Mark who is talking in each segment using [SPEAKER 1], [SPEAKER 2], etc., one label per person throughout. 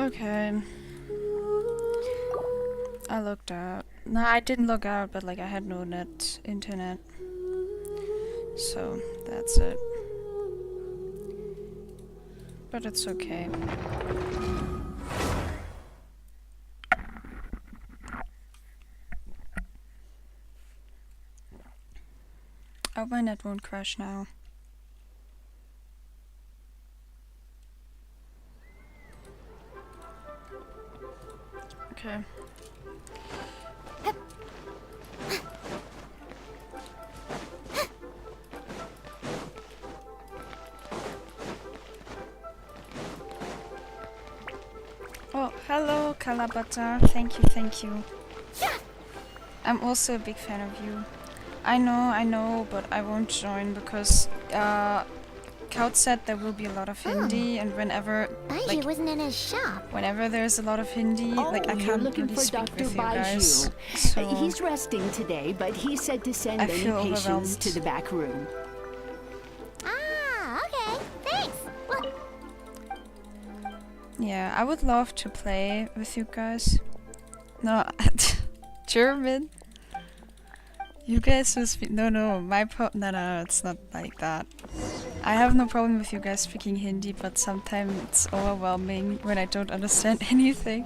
[SPEAKER 1] Okay. I looked out. No, I didn't look out, but like I had no internet. So that's it. But it's okay. I hope my net won't crash now. Okay. Oh, hello, Kalabata. Thank you. I'm also a big fan of you. I know, but I won't join because Kaut said there will be a lot of Hindi, and whenever
[SPEAKER 2] Baiju wasn't in his shop.
[SPEAKER 1] whenever there's a lot of Hindi, like I
[SPEAKER 3] you're
[SPEAKER 1] can't
[SPEAKER 3] looking
[SPEAKER 1] really
[SPEAKER 3] for
[SPEAKER 1] speak
[SPEAKER 3] Dr.
[SPEAKER 1] with you guys.
[SPEAKER 3] Baiju.
[SPEAKER 1] So
[SPEAKER 3] He's resting today, but he said to send
[SPEAKER 1] I
[SPEAKER 3] any
[SPEAKER 1] feel
[SPEAKER 3] patients
[SPEAKER 1] overwhelmed.
[SPEAKER 3] to the back room.
[SPEAKER 2] Ah, okay. Thanks. Well,
[SPEAKER 1] yeah, I would love to play with you guys. No, German. You guys will speak. No, no, no, it's not like that. I have no problem with you guys speaking Hindi, but sometimes it's overwhelming when I don't understand anything.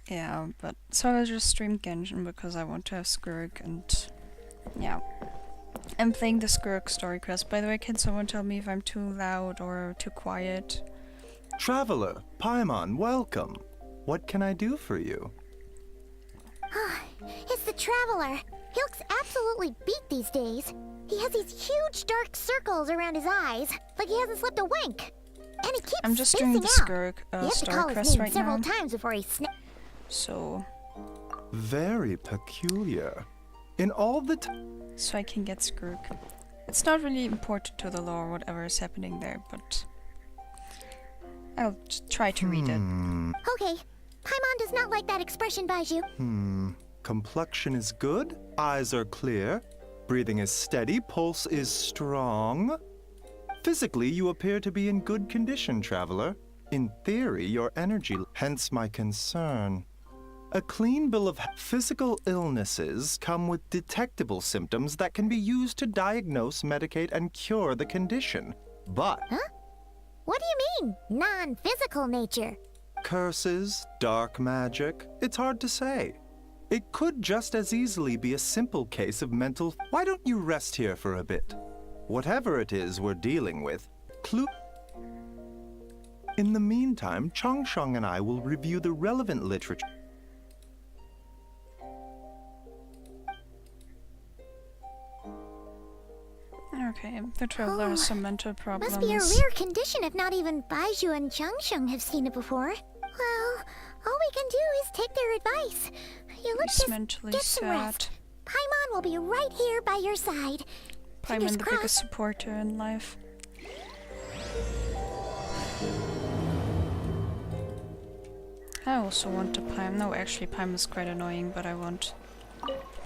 [SPEAKER 1] Yeah, but so I just streamed Genshin because I want to have Skirk, and yeah. I'm playing the Skirk story quest. By the way, can someone tell me if I'm too loud or too quiet?
[SPEAKER 4] Traveler, Paimon, welcome. What can I do for you?
[SPEAKER 2] it's the Traveler. He looks absolutely beat these days. He has these huge dark circles around his eyes, like he hasn't slept a wink. And he keeps
[SPEAKER 1] I'm just
[SPEAKER 2] spacing
[SPEAKER 1] doing the
[SPEAKER 2] out.
[SPEAKER 1] Skirk
[SPEAKER 2] You have to
[SPEAKER 1] story
[SPEAKER 2] call his
[SPEAKER 1] quest
[SPEAKER 2] name
[SPEAKER 1] right
[SPEAKER 2] several
[SPEAKER 1] now.
[SPEAKER 2] times before he snaps.
[SPEAKER 1] So
[SPEAKER 4] Very peculiar. In all the
[SPEAKER 1] I can get Skirk. It's not really important to the lore, whatever is happening there, but I'll try to read it.
[SPEAKER 2] Okay, Paimon does not like that expression, Baiju.
[SPEAKER 4] Complexion is good, eyes are clear, breathing is steady, pulse is strong. Physically, you appear to be in good condition, traveler. In theory, your energy, hence my concern. A clean bill of physical illnesses come with detectable symptoms that can be used to diagnose, medicate, and cure the condition. But
[SPEAKER 2] What do you mean, non-physical nature?
[SPEAKER 4] curses, dark magic, it's hard to say. It could just as easily be a simple case of mental. Why don't you rest here for a bit? Whatever it is we're dealing with, In the meantime, Changsheng and I will review the relevant literature.
[SPEAKER 1] Okay, the traveler has some mental problems.
[SPEAKER 2] Must be a rare condition if not even Baiju and Changsheng have seen it before. Well, all we can do is take their advice. You look
[SPEAKER 1] He's
[SPEAKER 2] just
[SPEAKER 1] mentally
[SPEAKER 2] get some
[SPEAKER 1] sad.
[SPEAKER 2] rest. Paimon will be right here by your side. Fingers
[SPEAKER 1] Paimon, the
[SPEAKER 2] crossed.
[SPEAKER 1] biggest supporter in life. I also want a Paimon. No, actually, Paimon is quite annoying, but I want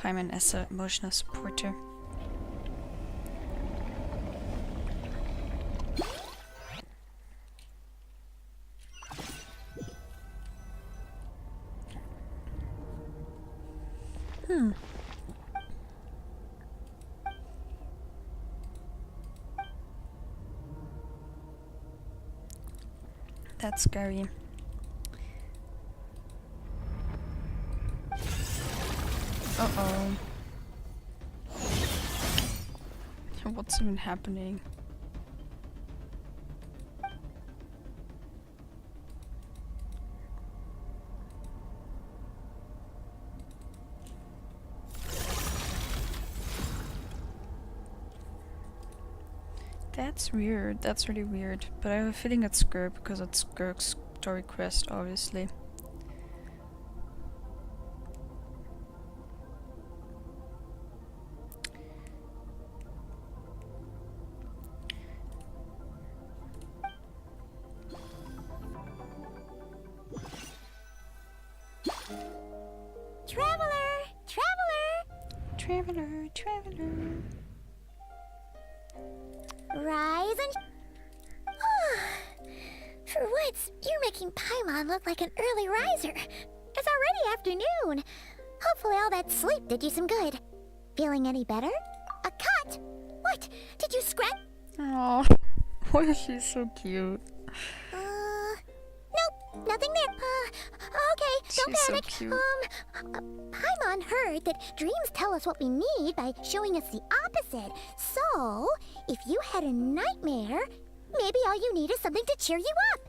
[SPEAKER 1] Paimon as an emotional supporter. That's scary. Uh-oh. What's even happening? That's weird. That's really weird. But I have a feeling it's Skirk because it's Skirk's story quest, obviously.
[SPEAKER 2] Traveler!
[SPEAKER 1] Traveler, traveler.
[SPEAKER 2] Rise and... Besides, you're making Paimon look like an early riser. It's already afternoon. Hopefully all that sleep did you some good. Feeling any better? A cut? What? Did you scratch?
[SPEAKER 1] Oh, why is she so cute?
[SPEAKER 2] Nope, nothing there. Okay, don't
[SPEAKER 1] She's so
[SPEAKER 2] panic.
[SPEAKER 1] cute.
[SPEAKER 2] Paimon heard that dreams tell us what we need by showing us the opposite. So, if you had a nightmare, maybe all you need is something to cheer you up.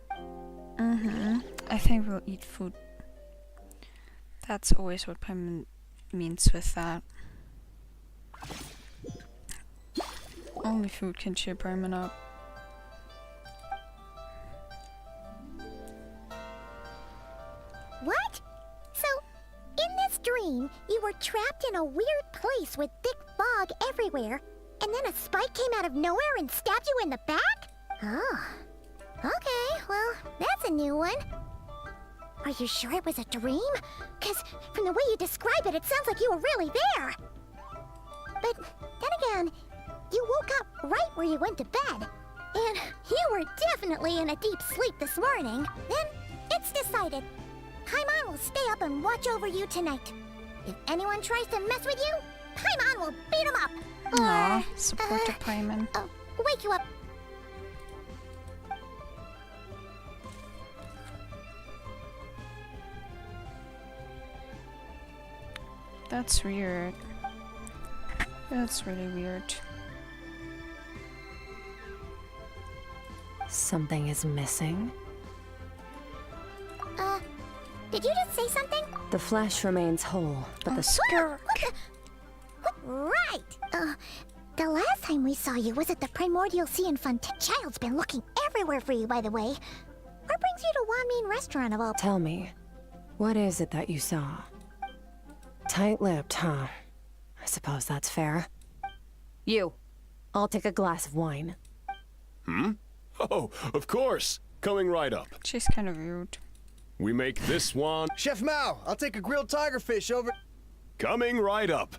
[SPEAKER 1] Mm-hmm. I think we'll eat food. That's always what Paimon means with that. Only food can cheer Paimon up.
[SPEAKER 2] What? So, in this dream, you were trapped in a weird place with thick fog everywhere, and then a spike came out of nowhere and stabbed you in the back? Oh. Okay, well, that's a new one. Are you sure it was a dream? Because from the way you describe it, it sounds like you were really there. But then again, you woke up right where you went to bed. And you were definitely in a deep sleep this morning. Then it's decided. Paimon will stay up and watch over you tonight. If anyone tries to mess with you, Paimon will beat him up.
[SPEAKER 1] Aw, support the Paimon.
[SPEAKER 2] Wake you up.
[SPEAKER 1] That's weird. That's really weird.
[SPEAKER 5] Something is missing.
[SPEAKER 2] Did you just say something?
[SPEAKER 5] The flesh remains whole, but the
[SPEAKER 1] skirk.
[SPEAKER 2] Right! The last time we saw you was at the Primordial Sea and Fun. Child's been looking everywhere for you, by the way. What brings you to Wanmin Restaurant of all...
[SPEAKER 5] Tell me, what is it that you saw? Tight-lipped, huh? I suppose that's fair. You, I'll take a glass of wine.
[SPEAKER 6] Oh, of course. Coming right up.
[SPEAKER 1] She's kind of rude.
[SPEAKER 6] We make this one.
[SPEAKER 7] Chef Mao, I'll take a grilled tiger fish over...
[SPEAKER 6] Coming right up.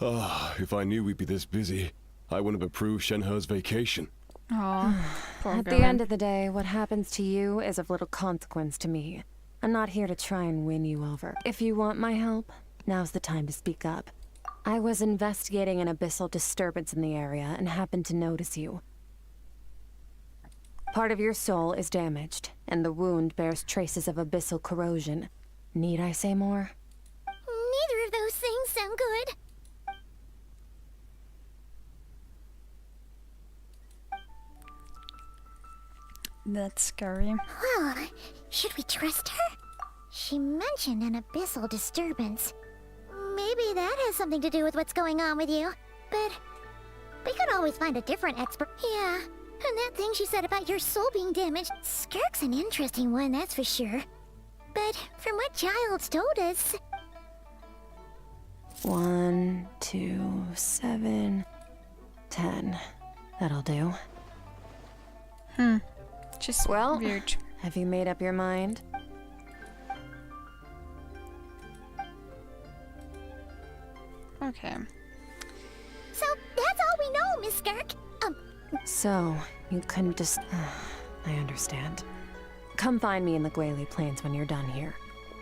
[SPEAKER 6] Ah, if I knew we'd be this busy, I wouldn't have approved Shenhe's vacation.
[SPEAKER 1] Aw, poor
[SPEAKER 5] At
[SPEAKER 1] girl.
[SPEAKER 5] the end of the day, what happens to you is of little consequence to me. I'm not here to try and win you over. If you want my help, now's the time to speak up. I was investigating an abyssal disturbance in the area and happened to notice you. Part of your soul is damaged, and the wound bears traces of abyssal corrosion. Need I say more?
[SPEAKER 2] Neither of those things sound good.
[SPEAKER 1] That's scary.
[SPEAKER 2] Well, should we trust her? She mentioned an abyssal disturbance. Maybe that has something to do with what's going on with you. But we could always find a different expert. Yeah, and that thing she said about your soul being damaged, Skirk's an interesting one, that's for sure. But from what Child's told us...
[SPEAKER 5] 1, 2, 7, 10. That'll do.
[SPEAKER 1] Just
[SPEAKER 5] Well,
[SPEAKER 1] weird.
[SPEAKER 5] have you made up your mind?
[SPEAKER 1] Okay.
[SPEAKER 2] So that's all we know, Miss Skirk.
[SPEAKER 5] So, you couldn't just... I understand. Come find me in the Guili Plains when you're done here.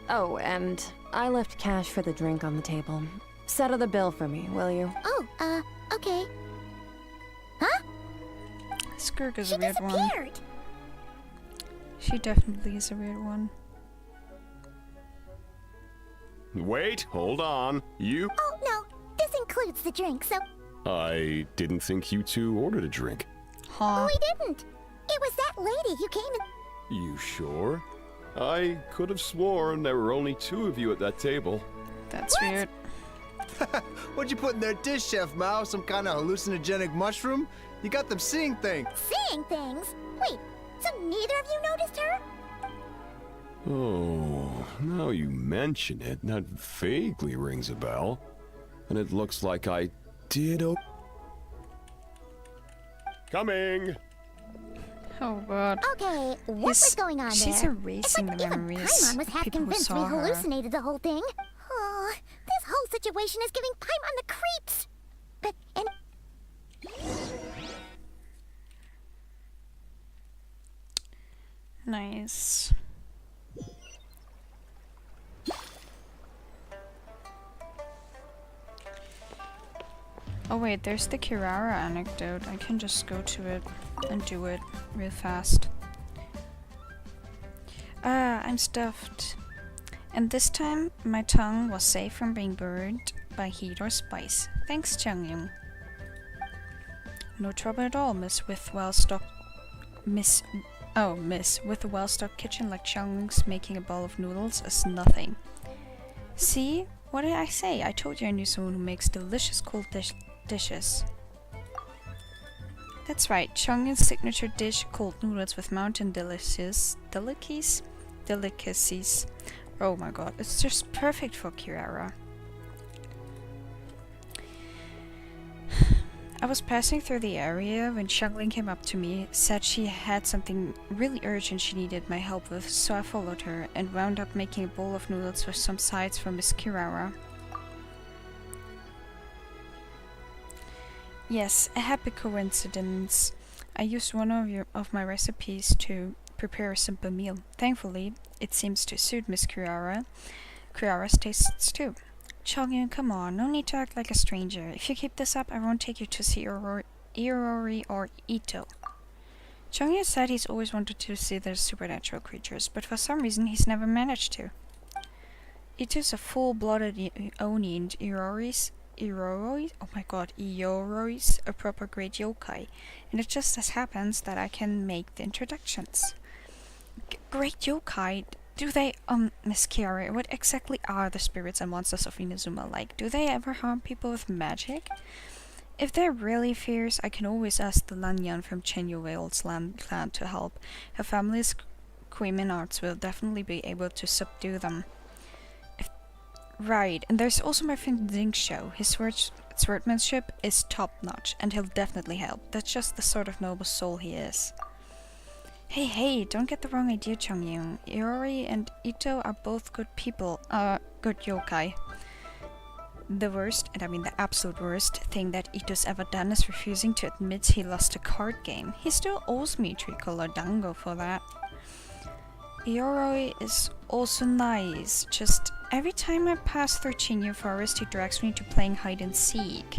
[SPEAKER 5] Oh, and I left cash for the drink on the table. Settle the bill for me, will you?
[SPEAKER 2] Oh, okay. Huh?
[SPEAKER 1] Skirk is
[SPEAKER 2] She
[SPEAKER 1] a weird one.
[SPEAKER 2] disappeared.
[SPEAKER 1] She definitely is a weird one.
[SPEAKER 6] Wait, hold on. You...
[SPEAKER 2] Oh, no. This includes the drink, so...
[SPEAKER 6] I didn't think you two ordered a drink.
[SPEAKER 1] Huh.
[SPEAKER 2] We didn't. It was that lady who came and...
[SPEAKER 6] You sure? I could have sworn there were only 2 of you at that table.
[SPEAKER 1] That's weird.
[SPEAKER 7] What'd you put in their dish, Chef Mao? Some kind of hallucinogenic mushroom? You got them seeing things.
[SPEAKER 2] Seeing things? Wait, so neither of you noticed her?
[SPEAKER 6] Oh, now you mention it, that vaguely rings a bell. And it looks like I did Coming!
[SPEAKER 1] Oh god.
[SPEAKER 2] Okay, what
[SPEAKER 1] Yes,
[SPEAKER 2] was going on
[SPEAKER 1] she's
[SPEAKER 2] there?
[SPEAKER 1] erasing
[SPEAKER 2] it's
[SPEAKER 1] the
[SPEAKER 2] like even
[SPEAKER 1] memories
[SPEAKER 2] Paimon was
[SPEAKER 1] of
[SPEAKER 2] half
[SPEAKER 1] people who
[SPEAKER 2] convinced we
[SPEAKER 1] saw her.
[SPEAKER 2] hallucinated the whole thing. Oh, this whole situation is giving Paimon the creeps. But, and...
[SPEAKER 1] Nice. Oh wait, there's the Kirara anecdote. I can just go to it and do it real fast. Ah, I'm stuffed. And this time, my tongue was safe from being burned by heat or spice. Thanks, Changyung. No trouble at all, miss, with well-stocked... Miss with a well-stocked kitchen like Changyung's, making a bowl of noodles is nothing. See? What did I say? I told you I knew someone who makes delicious cold dishes. That's right, Changyung's signature dish, cold noodles with mountain delicacies. Oh my god, it's just perfect for Kirara. I was passing through the area when Xiangling came up to me, said she had something really urgent she needed my help with, so I followed her and wound up making a bowl of noodles with some sides for Miss Kirara. Yes, a happy coincidence. I used one of my recipes to prepare a simple meal. Thankfully, it seems to suit Miss Kirara. Kirara's tastes too. Changyun, come on, no need to act like a stranger. If you keep this up, I won't take you to see Irori or Ito. Changyun said he's always wanted to see the supernatural creatures, but for some reason he's never managed to. Ito's a full-blooded Oni and Irori's a proper great yokai, and it just as happens that I can make the introductions. Great yokai? Do they, Miss Kiara, what exactly are the spirits and monsters of Inazuma like? Do they ever harm people with magic? If they're really fierce, I can always ask the Lanyan from Chenyu Vale's clan to help. Her family's Queen arts will definitely be able to subdue them. Right, and there's also my friend Xingqiu. His swordsmanship is top-notch, and he'll definitely help. That's just the sort of noble soul he is. Hey, don't get the wrong idea, Changyun. Irori and Ito are both good people, good yokai. The worst, and I mean the absolute worst, thing that Ito's ever done is refusing to admit he lost a card game. He still owes me tricolor dango for that. Irori is also nice, just every time I pass through Chenyu Forest he drags me to playing hide and seek.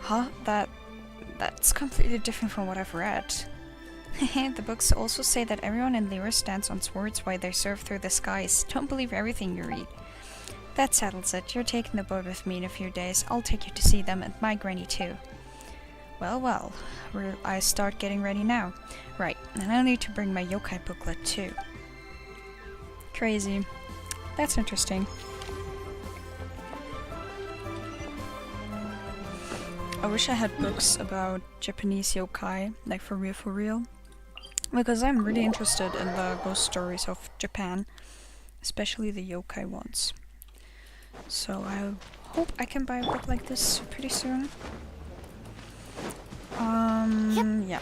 [SPEAKER 1] Huh? That's completely different from what I've read. The books also say that everyone in Lyra stands on swords while they surf through the skies. Don't believe everything you read. That settles it. You're taking the boat with me in a few days. I'll take you to see them, and my granny too. Well, I start getting ready now. Right, and I'll need to bring my yokai booklet too. Crazy. That's interesting. I wish I had books about Japanese yokai, like for real. Because I'm really interested in the ghost stories of Japan, especially the yokai ones. So I hope I can buy a book like this pretty soon. Yeah.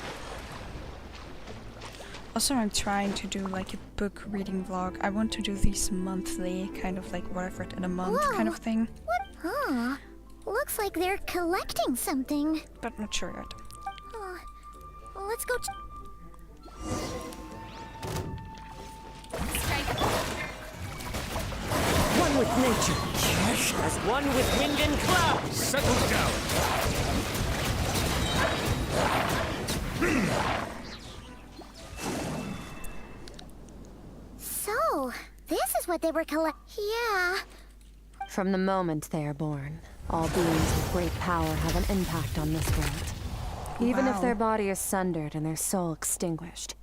[SPEAKER 1] Also, I'm trying to do like a book reading vlog. I want to do these monthly, kind of like what I've read in a month kind of thing.
[SPEAKER 2] What? Huh. Looks like they're collecting something.
[SPEAKER 1] But not sure yet.
[SPEAKER 2] Well, let's go.
[SPEAKER 8] One with nature, as one with wind and cloud. Settle down.
[SPEAKER 2] So, this is what they were Yeah.
[SPEAKER 5] From the moment they are born, all beings with great power have an impact on this world. Even if their body is sundered and their soul extinguished,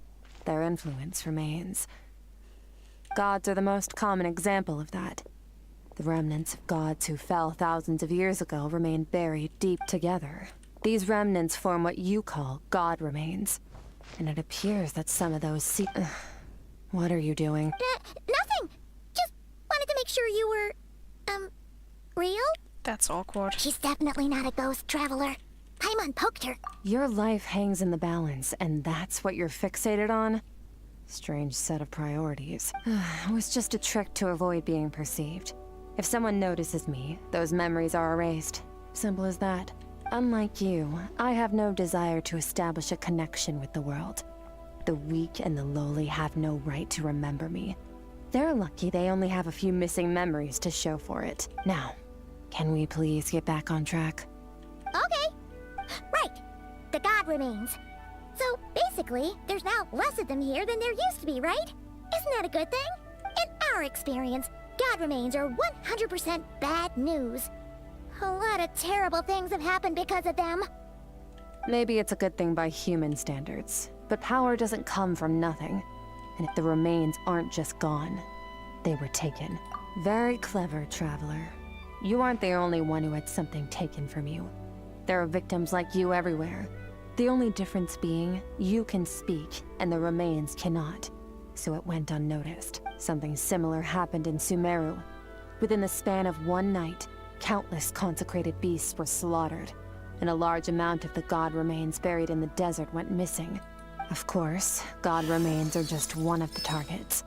[SPEAKER 5] their influence remains. Gods are the most common example of that. The remnants of gods who fell thousands of years ago remain buried deep together. These remnants form what you call god remains. And it appears that some of those What are you doing?
[SPEAKER 2] Nothing! Just wanted to make sure you were, real?
[SPEAKER 1] That's awkward.
[SPEAKER 2] She's definitely not a ghost traveler. Paimon poked her.
[SPEAKER 5] Your life hangs in the balance, and that's what you're fixated on? Strange set of priorities. It was just a trick to avoid being perceived. If someone notices me, those memories are erased. Simple as that. Unlike you, I have no desire to establish a connection with the world. The weak and the lowly have no right to remember me. They're lucky they only have a few missing memories to show for it. Now, can we please get back on track?
[SPEAKER 2] Okay. Right. The god remains. So, basically, there's now less of them here than there used to be, right? Isn't that a good thing? In our experience, god remains are 100% bad news. A lot of terrible things have happened because of them.
[SPEAKER 5] Maybe it's a good thing by human standards, but power doesn't come from nothing. And if the remains aren't just gone, they were taken. Very clever, Traveler. You aren't the only one who had something taken from you. There are victims like you everywhere. The only difference being, you can speak, and the remains cannot. So it went unnoticed. Something similar happened in Sumeru. Within the span of one night, countless consecrated beasts were slaughtered, and a large amount of the god remains buried in the desert went missing. Of course, god remains are just one of the targets.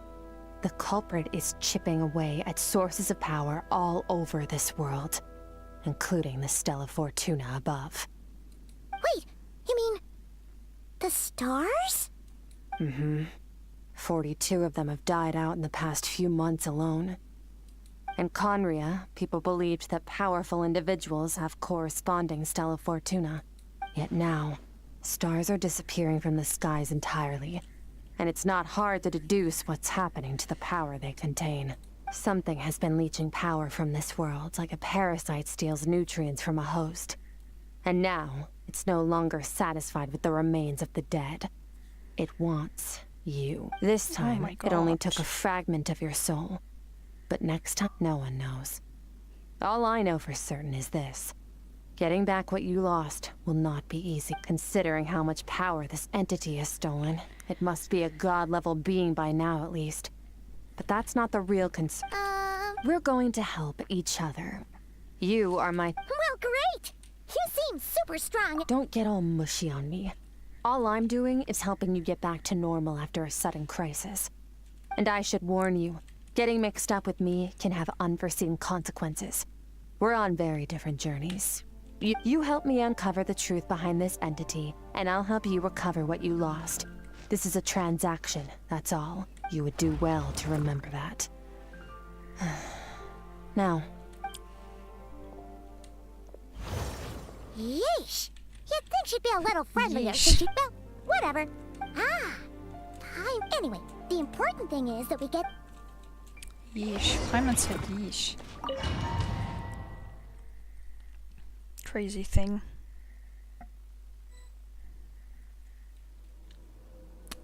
[SPEAKER 5] The culprit is chipping away at sources of power all over this world, including the Stella Fortuna above.
[SPEAKER 2] Wait, you mean... the stars?
[SPEAKER 5] 42 of them have died out in the past few months alone. In Conria, people believed that powerful individuals have corresponding Stella Fortuna. Yet now, stars are disappearing from the skies entirely, and it's not hard to deduce what's happening to the power they contain. Something has been leeching power from this world, like a parasite steals nutrients from a host. And now, it's no longer satisfied with the remains of the dead. It wants you. This time,
[SPEAKER 1] my
[SPEAKER 5] it only took
[SPEAKER 1] gosh.
[SPEAKER 5] a fragment of your soul. But next time, no one knows. All I know for certain is this. Getting back what you lost will not be easy, considering how much power this entity has stolen. It must be a god-level being by now, at least. But that's not the real concern. We're going to help each other. You are my...
[SPEAKER 2] Well, great! You seem super strong.
[SPEAKER 5] Don't get all mushy on me. All I'm doing is helping you get back to normal after a sudden crisis. And I should warn you, getting mixed up with me can have unforeseen consequences. We're on very different journeys. You help me uncover the truth behind this entity, and I'll help you recover what you lost. This is a transaction, that's all. You would do well to remember that. Now.
[SPEAKER 2] Yeesh! You'd think she'd be a little friendlier
[SPEAKER 1] Yeesh.
[SPEAKER 2] since she... Well, whatever. Time... Anyway, the important thing is that we get...
[SPEAKER 1] Yeesh. Paimon said yeesh. Crazy thing.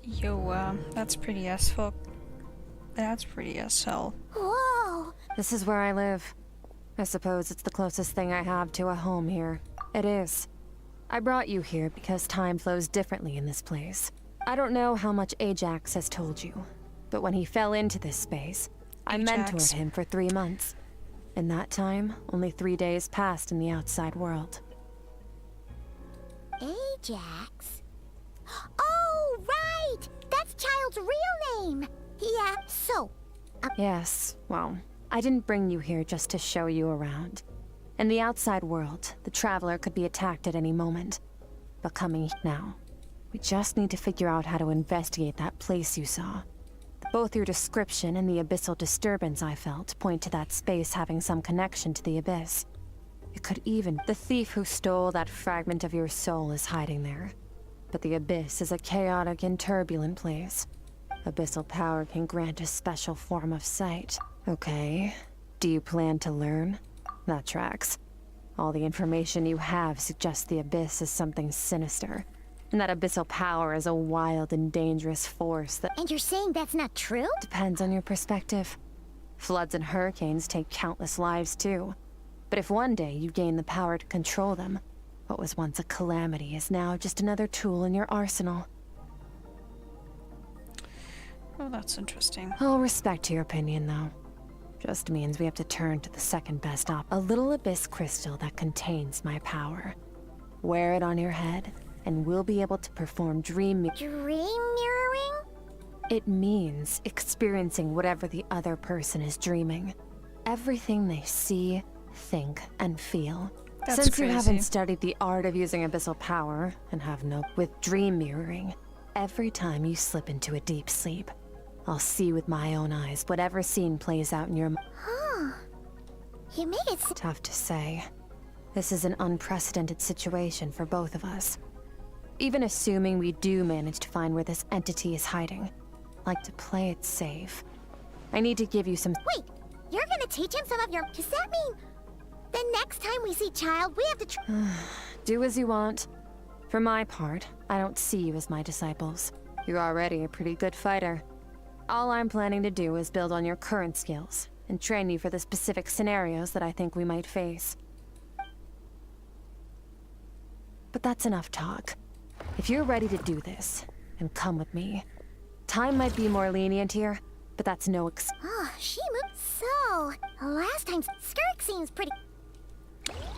[SPEAKER 1] Yo, that's pretty as fuck. That's pretty as hell.
[SPEAKER 2] Whoa!
[SPEAKER 5] This is where I live. I suppose it's the closest thing I have to a home here. It is. I brought you here because time flows differently in this place. I don't know how much Ajax has told you, but when he fell into this space, I
[SPEAKER 1] Ajax.
[SPEAKER 5] mentored him for 3 months. In that time, only 3 days passed in the outside world.
[SPEAKER 2] Ajax? Oh, right! That's Child's real name! Yeah, so...
[SPEAKER 5] Yes, well, I didn't bring you here just to show you around. In the outside world, the Traveler could be attacked at any moment. But coming now, we just need to figure out how to investigate that place you saw. Both your description and the abyssal disturbance I felt point to that space having some connection to the abyss. It could even... The thief who stole that fragment of your soul is hiding there. But the abyss is a chaotic and turbulent place. Abyssal power can grant a special form of sight. Okay, do you plan to learn? That tracks. All the information you have suggests the abyss is something sinister. And that abyssal power is a wild and dangerous force that...
[SPEAKER 2] And you're saying that's not true?
[SPEAKER 5] Depends on your perspective. Floods and hurricanes take countless lives too. But if one day you gain the power to control them, what was once a calamity is now just another tool in your arsenal.
[SPEAKER 1] Oh, that's interesting.
[SPEAKER 5] I'll respect your opinion, though. Just means we have to turn to the second best a little abyss crystal that contains my power. Wear it on your head, and we'll be able to perform dream
[SPEAKER 2] Mirroring?
[SPEAKER 5] It means experiencing whatever the other person is dreaming. Everything they see, think, and feel.
[SPEAKER 1] That's
[SPEAKER 5] Since you
[SPEAKER 1] crazy.
[SPEAKER 5] haven't studied the art of using abyssal power, and have no with dream mirroring, every time you slip into a deep sleep. I'll see with my own eyes whatever scene plays out in your
[SPEAKER 2] Huh. You make it
[SPEAKER 5] Tough to say. This is an unprecedented situation for both of us. Even assuming we do manage to find where this entity is hiding, I'd like to play it safe. I need to give you some.
[SPEAKER 2] Wait, you're gonna teach him some of your... Does that mean the next time we see Child, we have to
[SPEAKER 5] Do as you want. For my part, I don't see you as my disciples. You're already a pretty good fighter. All I'm planning to do is build on your current skills and train you for the specific scenarios that I think we might face. But that's enough talk. If you're ready to do this, then come with me. Time might be more lenient here, but that's no
[SPEAKER 2] Oh, she moved. So, last time, Skirk seems pretty...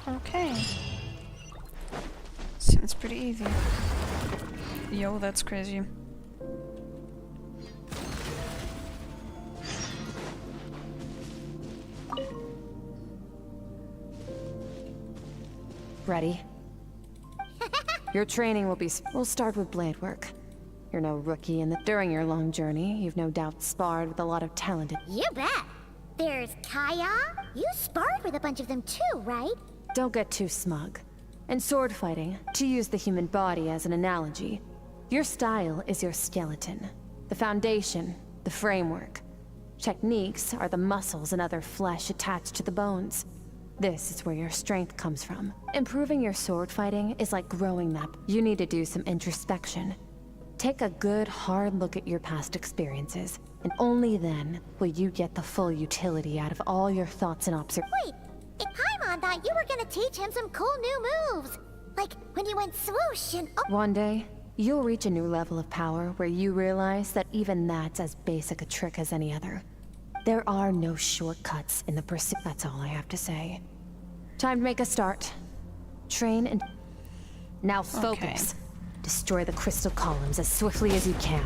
[SPEAKER 1] Okay. Seems pretty easy. Yo, that's crazy.
[SPEAKER 5] Ready? Your training will be... We'll start with blade work. You're no rookie, and during your long journey, you've no doubt sparred with a lot of talented...
[SPEAKER 2] You bet. There's Kaya. You sparred with a bunch of them too, right?
[SPEAKER 5] Don't get too smug. In sword fighting, to use the human body as an analogy, your style is your skeleton. The foundation, the framework. Techniques are the muscles and other flesh attached to the bones. This is where your strength comes from. Improving your sword fighting is like growing that. You need to do some introspection. Take a good, hard look at your past experiences, and only then will you get the full utility out of all your thoughts and
[SPEAKER 2] Wait, Paimon thought you were gonna teach him some cool new moves. Like when you went swoosh and... Oh,
[SPEAKER 5] One day, you'll reach a new level of power where you realize that even that's as basic a trick as any other. There are no shortcuts in the pursuit. That's all I have to say. Time to make a start. Train and... Now focus. Destroy the crystal columns as swiftly as you can.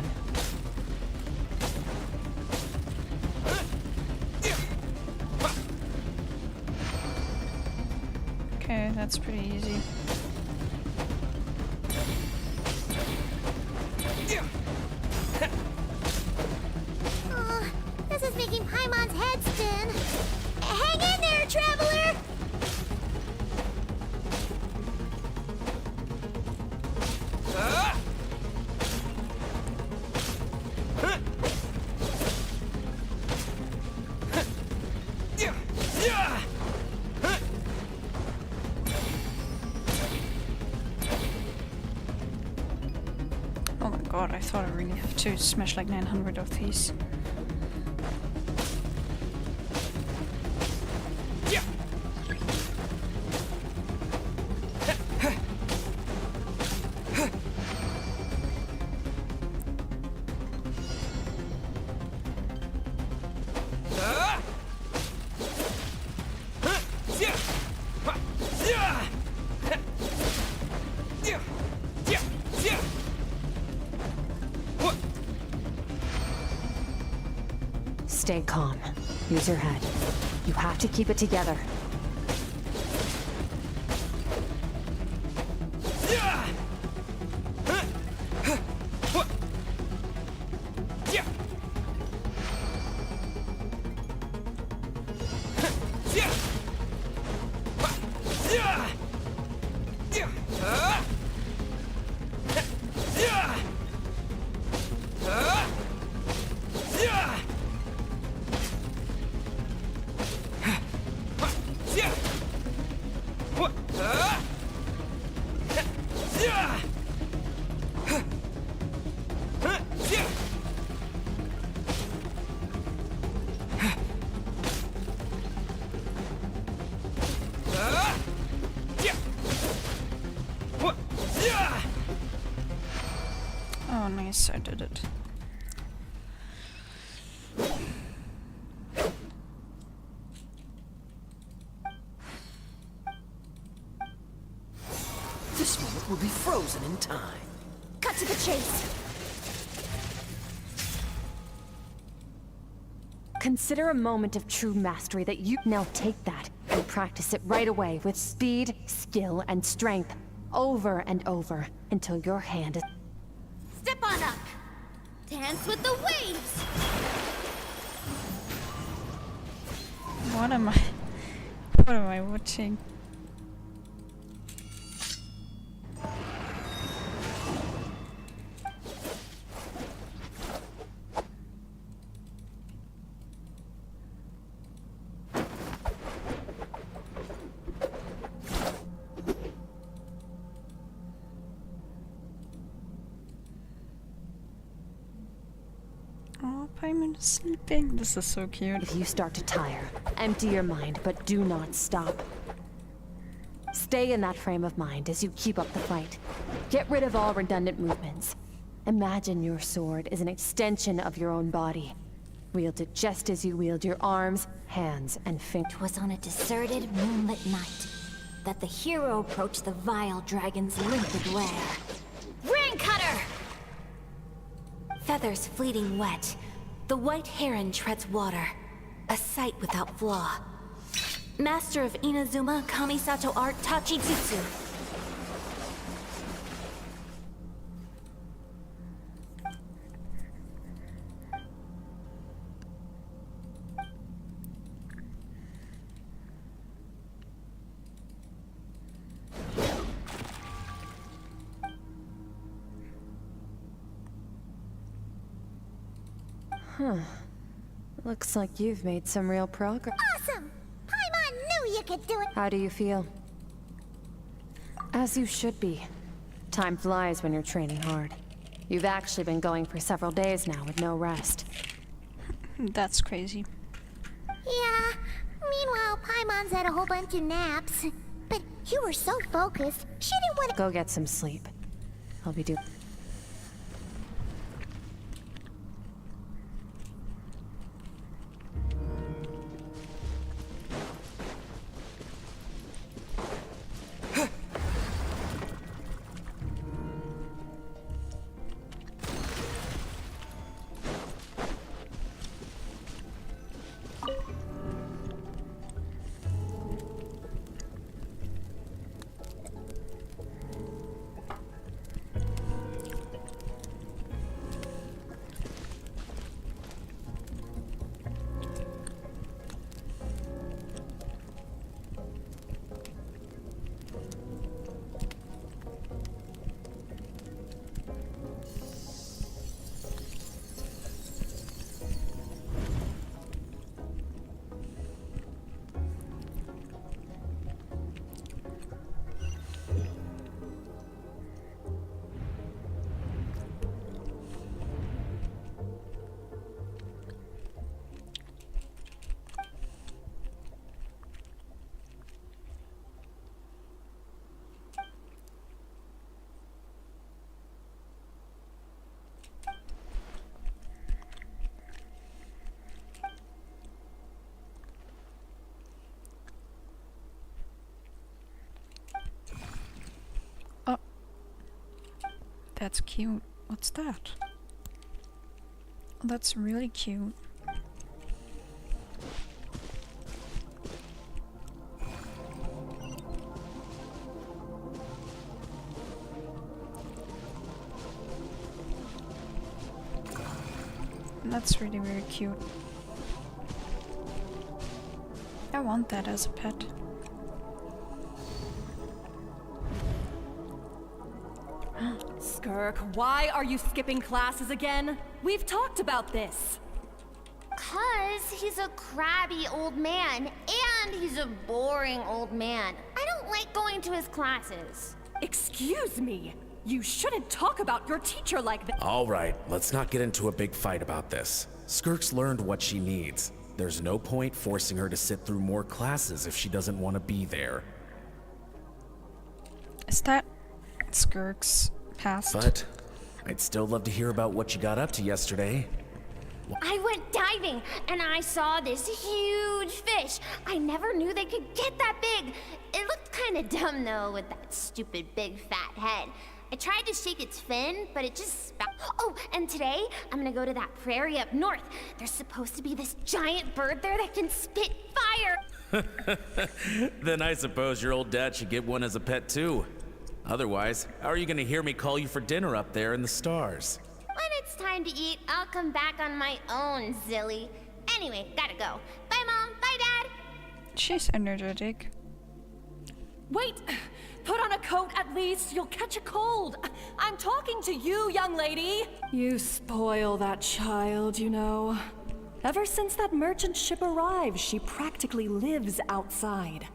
[SPEAKER 1] Okay, that's pretty easy.
[SPEAKER 2] this is making Paimon's head spin. Hang in there, traveler!
[SPEAKER 1] Oh my god, I thought I really have to smash like 900 of these.
[SPEAKER 5] Stay calm. Use your head. You have to keep it together. Oh, nice, I did it.
[SPEAKER 8] This moment will be frozen in time.
[SPEAKER 2] Cut to the chase.
[SPEAKER 5] Consider a moment of true mastery that you now take that and practice it right away with speed, skill, and strength over and over until your hand is...
[SPEAKER 2] Step on Dance with the waves!
[SPEAKER 1] What am I watching? Oh, Paimon is sleeping. This is so cute.
[SPEAKER 5] If you start to tire, empty your mind, but do not stop. Stay in that frame of mind as you keep up the fight. Get rid of all redundant movements. Imagine your sword is an extension of your own body. Wield it just as you wield your arms, hands, and fingers.
[SPEAKER 2] It was on a deserted, moonlit night that the hero approached the vile dragon's limpid lair. Ring cutter! Feathers fleeting wet, the white heron treads water, a sight without flaw. Master of Inazuma Kamisato art Tachijutsu.
[SPEAKER 5] Looks like you've made some real progress.
[SPEAKER 2] Awesome! Paimon knew you could do it!
[SPEAKER 5] How do you feel? As you should be. Time flies when you're training hard. You've actually been going for several days now with no rest.
[SPEAKER 1] That's crazy.
[SPEAKER 2] Yeah, meanwhile, Paimon's had a whole bunch of naps. But you were so focused, she didn't want to—
[SPEAKER 5] Go get some sleep. I'll be doing.
[SPEAKER 1] That's cute. What's that? Oh, that's really cute. That's really, really cute. I want that as a pet.
[SPEAKER 9] Skirk, why are you skipping classes again? We've talked about this.
[SPEAKER 2] 'Cause he's a crabby old man, and he's a boring old man. I don't like going to his classes.
[SPEAKER 9] Excuse me. You shouldn't talk about your teacher like that.
[SPEAKER 10] All right, let's not get into a big fight about this. Skirk's learned what she needs. There's no point forcing her to sit through more classes if she doesn't want to be there.
[SPEAKER 1] Is that Skirk's past?
[SPEAKER 10] But I'd still love to hear about what you got up to yesterday.
[SPEAKER 2] I went diving, and I saw this huge fish. I never knew they could get that big. It looked kind of dumb, though, with that stupid big fat head. I tried to shake its fin, but it just Oh, and today, I'm gonna go to that prairie up north. There's supposed to be this giant bird there that can spit fire.
[SPEAKER 10] Then I suppose your old dad should get one as a pet too. Otherwise, how are you gonna hear me call you for dinner up there in the stars?
[SPEAKER 2] When it's time
[SPEAKER 11] time to eat, I'll come back on my own, Zilly. Anyway, gotta go. Bye, Mom. Bye, Dad.
[SPEAKER 1] She's energetic.
[SPEAKER 9] Wait! Put on a coat at least. You'll catch a cold. I'm talking to you, young lady. You spoil that child, you know. Ever since that merchant ship arrived, she practically lives outside.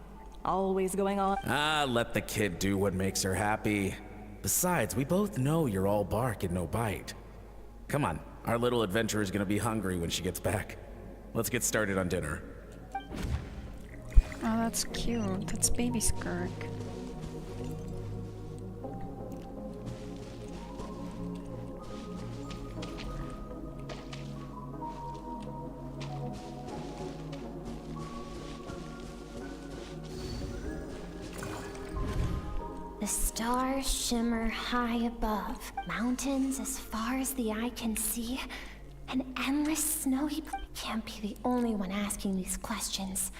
[SPEAKER 9] Always going on.
[SPEAKER 10] Ah, let the kid do what makes her happy. Besides, we both know you're all bark and no bite. Come on, our little adventurer's gonna be hungry when she gets back. Let's get started on dinner.
[SPEAKER 1] Oh, that's cute. That's baby skirk.
[SPEAKER 11] The stars shimmer high above, mountains as far as the eye can see, an endless snowy... Can't be the only one asking these questions.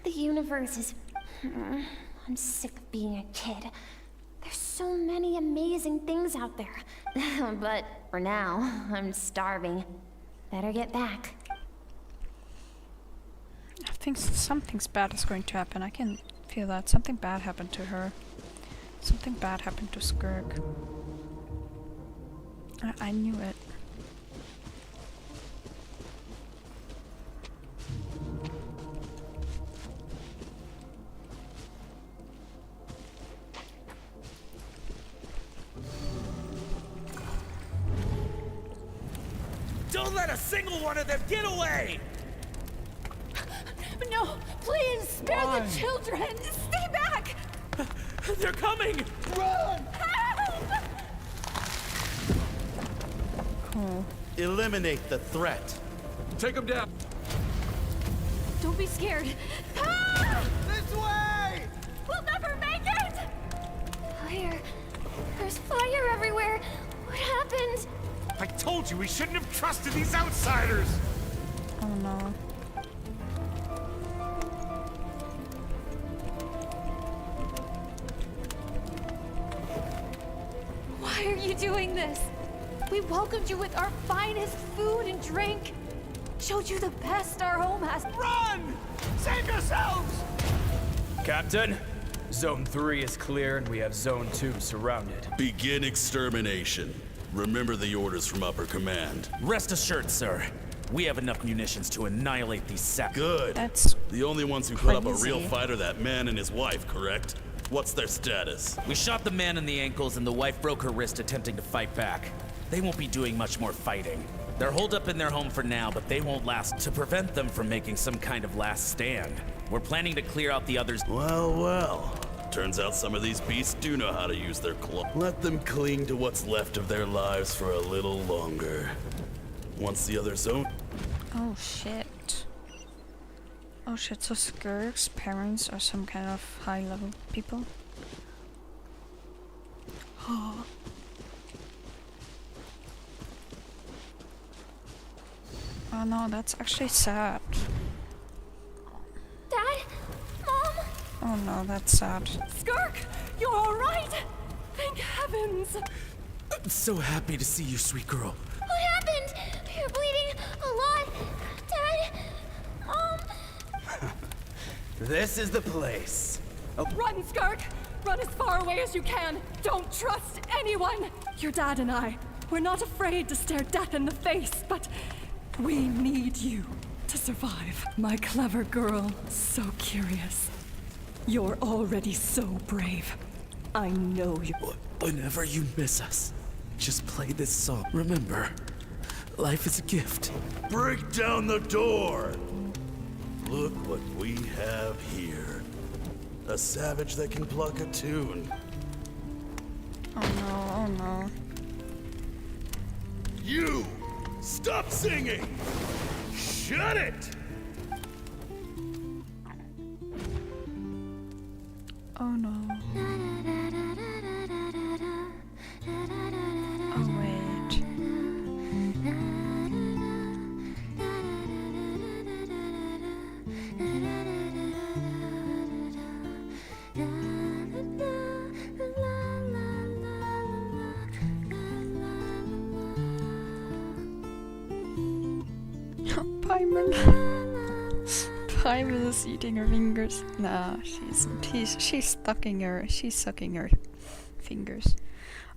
[SPEAKER 11] The universe is... I'm sick of being a kid. There's so many amazing things out there. But for now, I'm starving. Better get back.
[SPEAKER 1] I think something's bad is going to happen. I can feel that. Something bad happened to her. Something bad happened to Skirk. I knew it.
[SPEAKER 8] Don't let a single one of them get away!
[SPEAKER 9] No, please, spare the children. Stay back.
[SPEAKER 8] They're coming!
[SPEAKER 7] Run!
[SPEAKER 9] Help!
[SPEAKER 1] Cool.
[SPEAKER 7] Eliminate the threat.
[SPEAKER 8] Take them down.
[SPEAKER 9] Don't be scared. Ah!
[SPEAKER 7] This way!
[SPEAKER 9] We'll never make it!
[SPEAKER 11] Fire. There's fire everywhere. What happened?
[SPEAKER 8] I told you we shouldn't have trusted these outsiders!
[SPEAKER 1] Oh no.
[SPEAKER 9] Why are you doing this? We welcomed you with our finest food and drink. Showed you the best our home has.
[SPEAKER 8] Run! Save yourselves!
[SPEAKER 12] Captain, Zone 3 is clear and we have Zone 2 surrounded.
[SPEAKER 13] Begin extermination. Remember the orders from upper command.
[SPEAKER 10] Rest assured, sir. We have enough munitions to annihilate these saps.
[SPEAKER 13] Good.
[SPEAKER 1] That's
[SPEAKER 13] The only ones who put up a
[SPEAKER 1] crazy.
[SPEAKER 13] real fight are that man and his wife, correct? What's their status?
[SPEAKER 10] We shot the man in the ankles and the wife broke her wrist attempting to fight back. They won't be doing much more fighting. They're holed up in their home for now, but they won't last. To prevent them from making some kind of last stand, we're planning to clear out the others.
[SPEAKER 13] Well, well. Turns out some of these beasts do know how to use their claw. Let them cling to what's left of their lives for a little longer. Once the other zone...
[SPEAKER 1] Oh shit. Oh shit, so Skirk's parents are some kind of high level people? Oh. Oh no, that's actually sad.
[SPEAKER 11] Dad? Mom?
[SPEAKER 1] Oh no, that's sad.
[SPEAKER 9] Skirk, you're all right. Thank heavens.
[SPEAKER 10] I'm so happy to see you, sweet girl.
[SPEAKER 11] What happened? You're bleeding a lot. Dad? Mom?
[SPEAKER 12] This is the place.
[SPEAKER 9] Run, Skirk. Run as far away as you can. Don't trust anyone. Your dad and I, we're not afraid to stare death in the face, but we need you to survive. My clever girl, so curious. You're already so brave. I know you.
[SPEAKER 10] Whenever you miss us, just play this song. Remember, life is a gift.
[SPEAKER 13] Break down the door! Look what we have here. A savage that can pluck a tune.
[SPEAKER 1] Oh no, oh no.
[SPEAKER 13] You! Stop singing! Shut it!
[SPEAKER 1] Oh no. Oh wait. Paimon. Paimon is eating her fingers. Nah, she's sucking her fingers.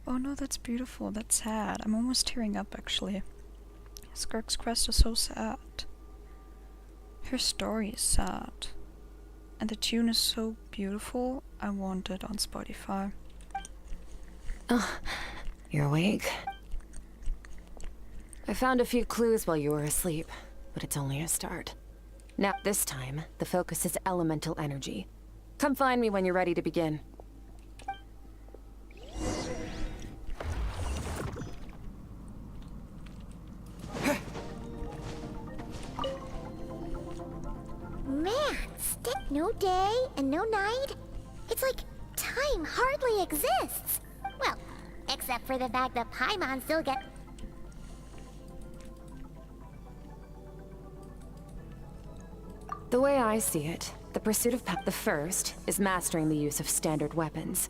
[SPEAKER 1] Oh no, that's beautiful. That's sad. I'm almost tearing up actually. Skirk's quest is so sad. Her story is sad. And the tune is so beautiful. I want it on Spotify.
[SPEAKER 5] Oh, you're awake? I found a few clues while you were asleep, but it's only a start. Now, this time, the focus is elemental energy. Come find me when you're ready to begin.
[SPEAKER 2] Man, no day and no night. It's like time hardly exists. Well, except for the fact that Paimon still get...
[SPEAKER 5] The way I see it, the pursuit of the first is mastering the use of standard weapons.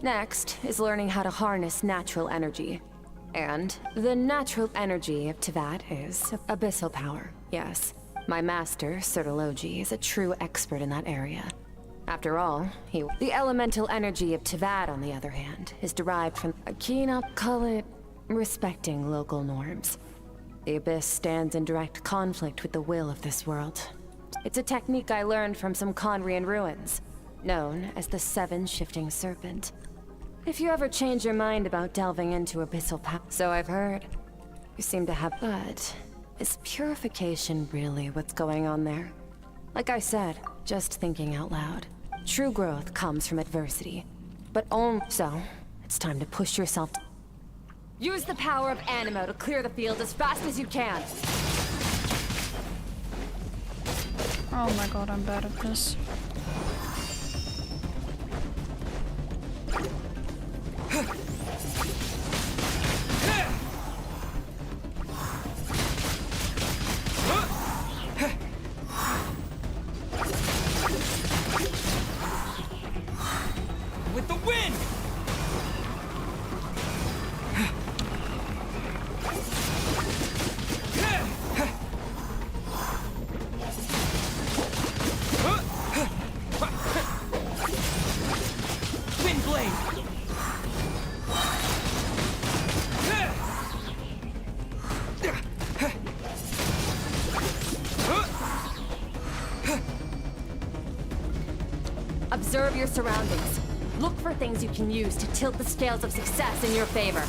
[SPEAKER 5] Next is learning how to harness natural energy. And the natural energy of Teyvat is abyssal power, yes. My master, Sertologi, is a true expert in that area. After all, the elemental energy of Teyvat, on the other hand, is derived from a keen call it respecting local norms. The Abyss stands in direct conflict with the will of this world. It's a technique I learned from some Conrian ruins, known as the Seven Shifting Serpent. If you ever change your mind about delving into abyssal power, so I've heard, you seem to have. But is purification really what's going on there? Like I said, just thinking out loud. True growth comes from adversity, but only so. It's time to push yourself. Use the power of Animo to clear the field as fast as you can.
[SPEAKER 1] Oh my god, I'm bad at this.
[SPEAKER 8] With the wind! Wind blade!
[SPEAKER 5] Observe your surroundings. Look for things you can use to tilt the scales of success in your favor.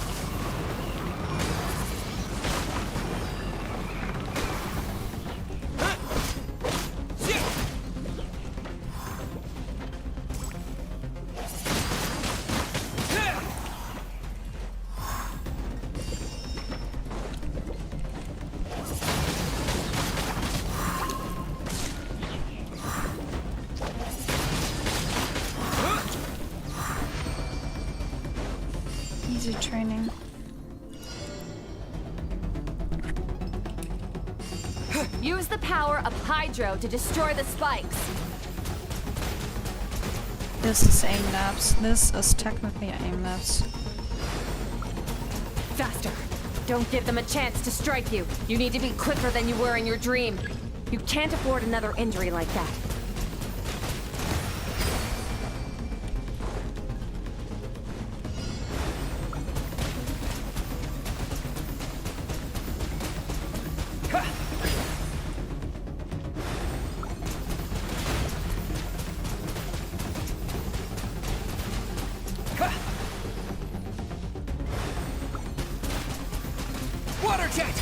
[SPEAKER 1] Easy training.
[SPEAKER 5] Use the power of Hydro to destroy the spikes.
[SPEAKER 1] This is aim naps. This is technically aim naps.
[SPEAKER 5] Faster! Don't give them a chance to strike you. You need to be quicker than you were in your dream. You can't afford another injury like that.
[SPEAKER 8] Water jet!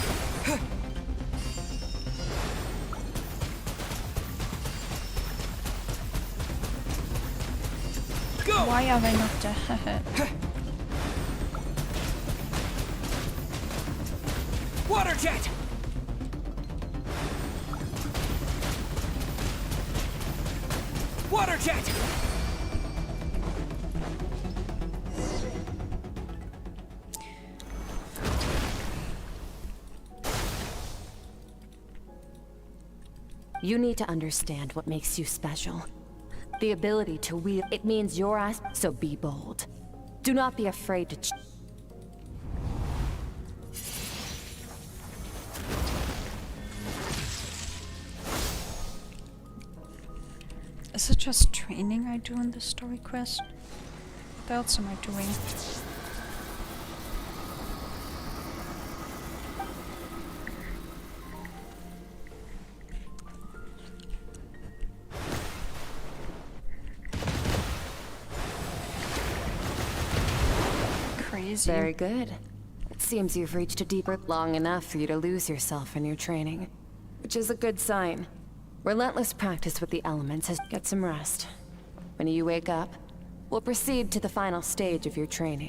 [SPEAKER 8] Go!
[SPEAKER 1] Why are they not dead?
[SPEAKER 8] Water jet! Water jet!
[SPEAKER 5] You need to understand what makes you special. The ability to wield it means your ass, so be bold. Do not be afraid to
[SPEAKER 1] Is it just training I do in this story quest? What else am I doing? Crazy.
[SPEAKER 5] Very good. It seems you've reached a deeper long enough for you to lose yourself in your training, which is a good sign. Relentless practice with the elements has get some rest. When you wake up, we'll proceed to the final stage of your training.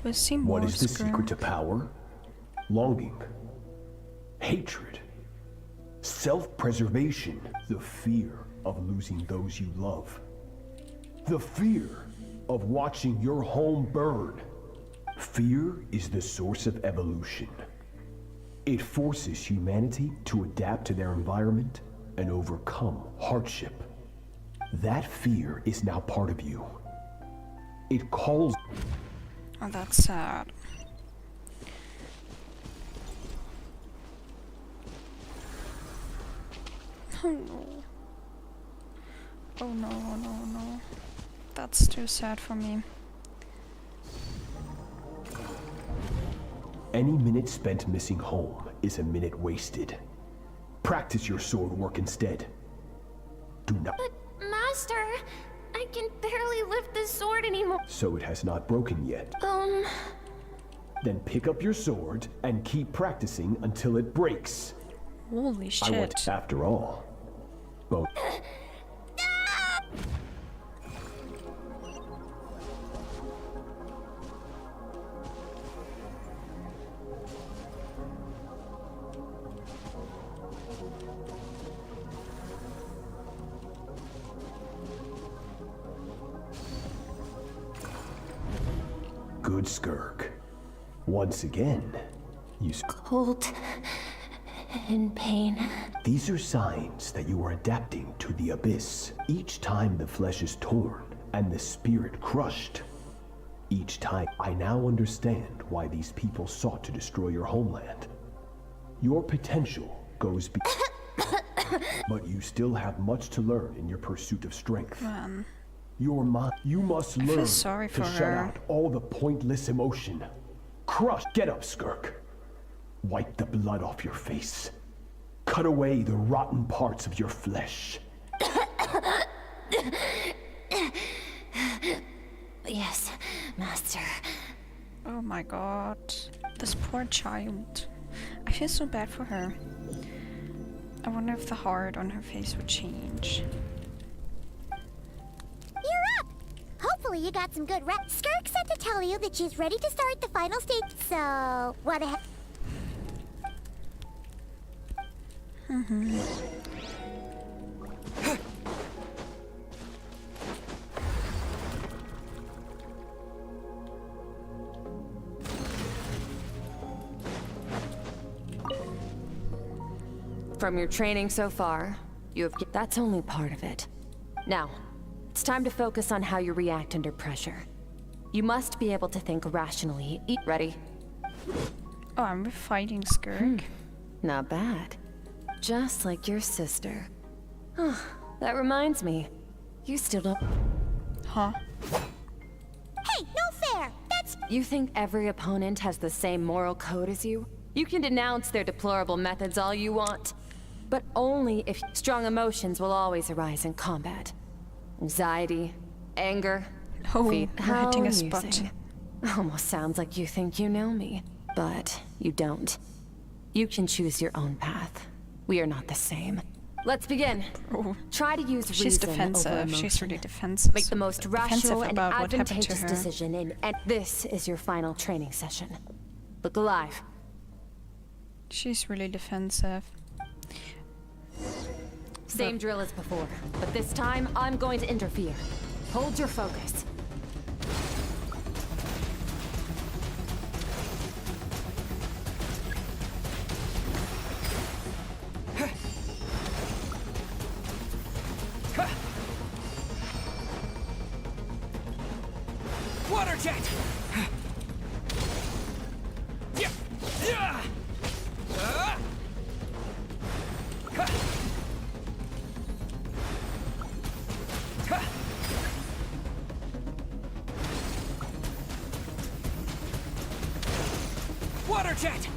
[SPEAKER 1] We'll see
[SPEAKER 14] What
[SPEAKER 1] more
[SPEAKER 14] is the
[SPEAKER 1] skirk.
[SPEAKER 14] secret to power? Longing, hatred, self-preservation, the fear of losing those you love, the fear of watching your home burn. Fear is the source of evolution. It forces humanity to adapt to their environment and overcome hardship. That fear is now part of you. It calls.
[SPEAKER 1] Oh, that's sad. Oh no. Oh no, oh no, oh no. That's too sad for me.
[SPEAKER 14] Any minute spent missing home is a minute wasted. Practice your sword work instead. Do not.
[SPEAKER 11] But, Master, I can barely lift the sword anymore.
[SPEAKER 14] So it has not broken yet. Then pick up your sword and keep practicing until it breaks.
[SPEAKER 1] Holy shit.
[SPEAKER 14] I want, after all. Well, good skirk. Once again, you
[SPEAKER 11] Cold and pain.
[SPEAKER 14] These are signs that you are adapting to the abyss. Each time the flesh is torn and the spirit crushed. Each time, I now understand why these people sought to destroy your homeland. Your potential goes but you still have much to learn in your pursuit of strength.
[SPEAKER 1] Man.
[SPEAKER 14] Your mind, you must
[SPEAKER 1] I feel
[SPEAKER 14] learn
[SPEAKER 1] sorry
[SPEAKER 14] to
[SPEAKER 1] for
[SPEAKER 14] shut
[SPEAKER 1] her.
[SPEAKER 14] out all the pointless emotion. Crush, get up, skirk. Wipe the blood off your face. Cut away the rotten parts of your flesh.
[SPEAKER 11] Yes, Master.
[SPEAKER 1] Oh my god. This poor child. I feel so bad for her. I wonder if the heart on her face would change.
[SPEAKER 2] You're up! Hopefully you got some good rest. Skirk said to tell you that she's ready to start the final stage, so... What a...
[SPEAKER 5] From your training so far, you have... That's only part of it. Now, it's time to focus on how you react under pressure. You must be able to think rationally. Ready?
[SPEAKER 1] Oh, I'm fighting skirk.
[SPEAKER 5] Not bad. Just like your sister. Oh, that reminds me. You still don't...
[SPEAKER 1] Huh?
[SPEAKER 2] Hey, no fair! That's...
[SPEAKER 5] You think every opponent has the same moral code as you? You can denounce their deplorable methods all you want. But only if strong emotions will always arise in combat. Anxiety, anger,
[SPEAKER 1] Oh,
[SPEAKER 5] feet.
[SPEAKER 1] we're
[SPEAKER 5] How
[SPEAKER 1] hitting a
[SPEAKER 5] amusing.
[SPEAKER 1] spot.
[SPEAKER 5] Almost sounds like you think you know me, but you don't. You can choose your own path. We are not the same. Let's begin.
[SPEAKER 1] Oh.
[SPEAKER 5] Try to use
[SPEAKER 1] She's
[SPEAKER 5] reason over
[SPEAKER 1] defensive.
[SPEAKER 5] emotion.
[SPEAKER 1] She's really defensive.
[SPEAKER 5] Make the most rational and
[SPEAKER 1] about what happened to
[SPEAKER 5] advantageous
[SPEAKER 1] her.
[SPEAKER 5] decision and this is your final training session. Look alive.
[SPEAKER 1] She's really defensive.
[SPEAKER 5] Same drill as before, but this time I'm going to interfere. Hold your focus.
[SPEAKER 12] Water jet! Water jet!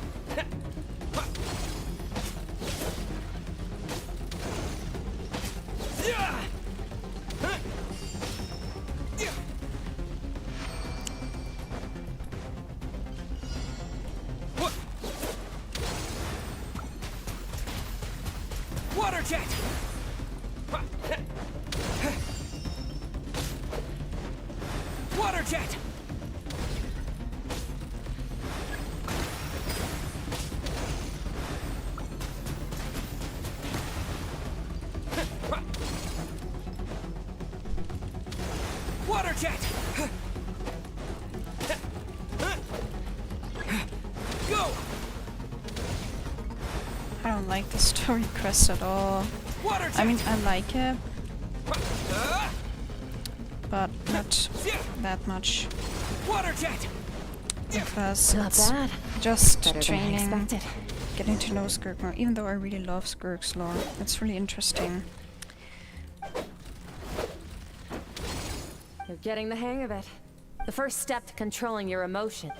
[SPEAKER 12] Water jet! Water jet! Water jet! Go!
[SPEAKER 1] I don't like the story quest at all. I mean, I like it, but not that much.
[SPEAKER 12] Water jet!
[SPEAKER 1] Because
[SPEAKER 5] Not
[SPEAKER 1] it's
[SPEAKER 5] bad.
[SPEAKER 1] just
[SPEAKER 5] Better than I
[SPEAKER 1] training,
[SPEAKER 5] expected.
[SPEAKER 1] getting to know Skirk more. Even though I really love Skirk's lore, it's really interesting.
[SPEAKER 5] You're getting the hang of it. The first step to controlling your emotion.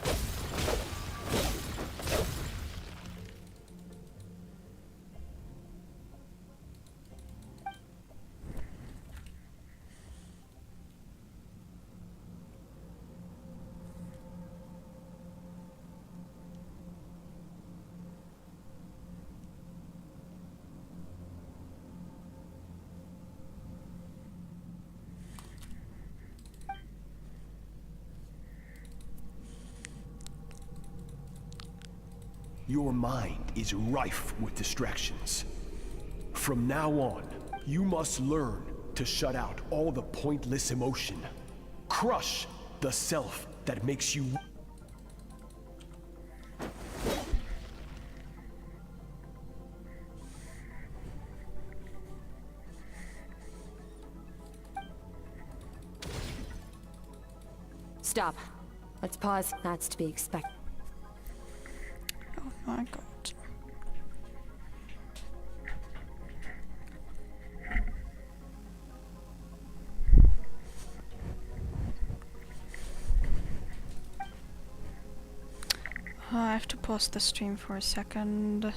[SPEAKER 14] Your mind is rife with distractions. From now on, you must learn to shut out all the pointless emotion. Crush the self that makes you...
[SPEAKER 5] Stop. Let's pause. That's to be expected.
[SPEAKER 1] Oh my god. Oh, I have to pause the stream for a second.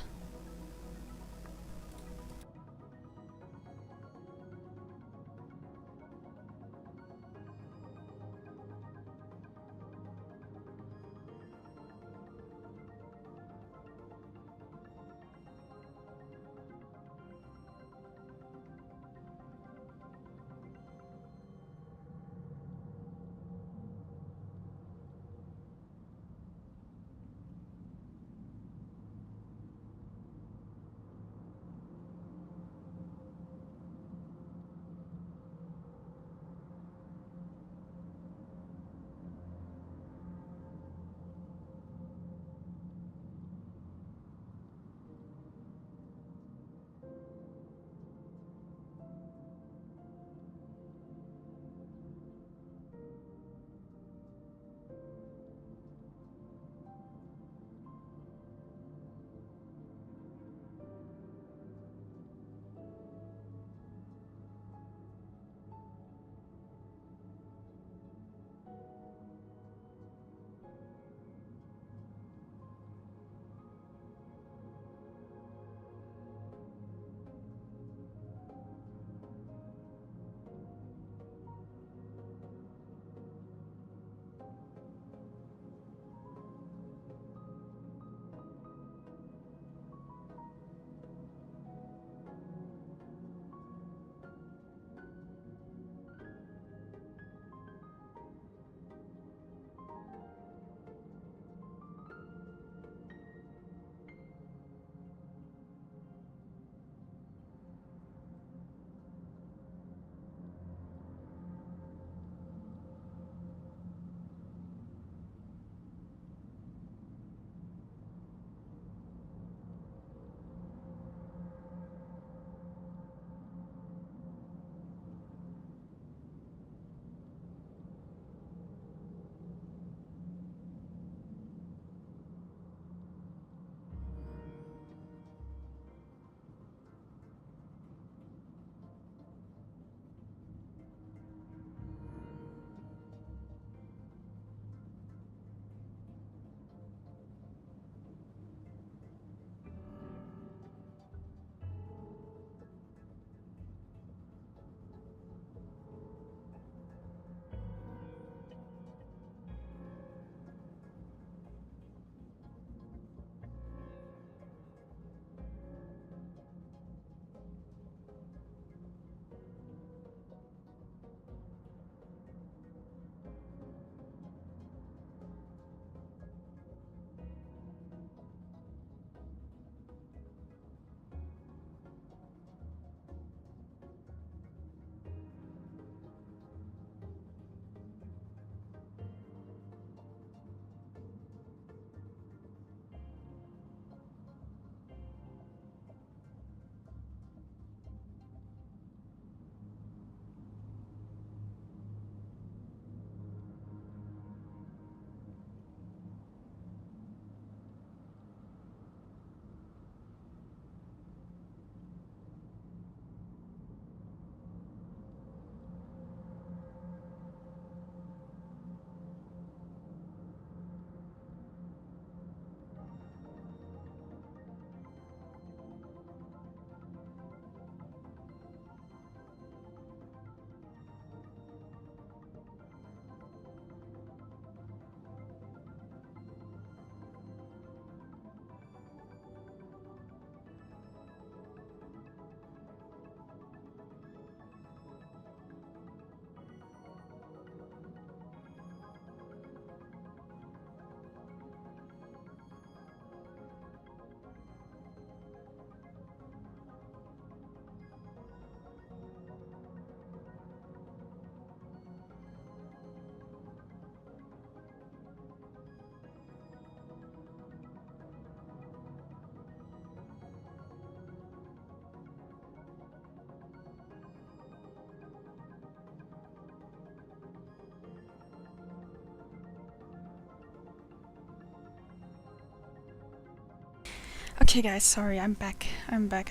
[SPEAKER 1] Okay, guys, sorry, I'm back. I'm back.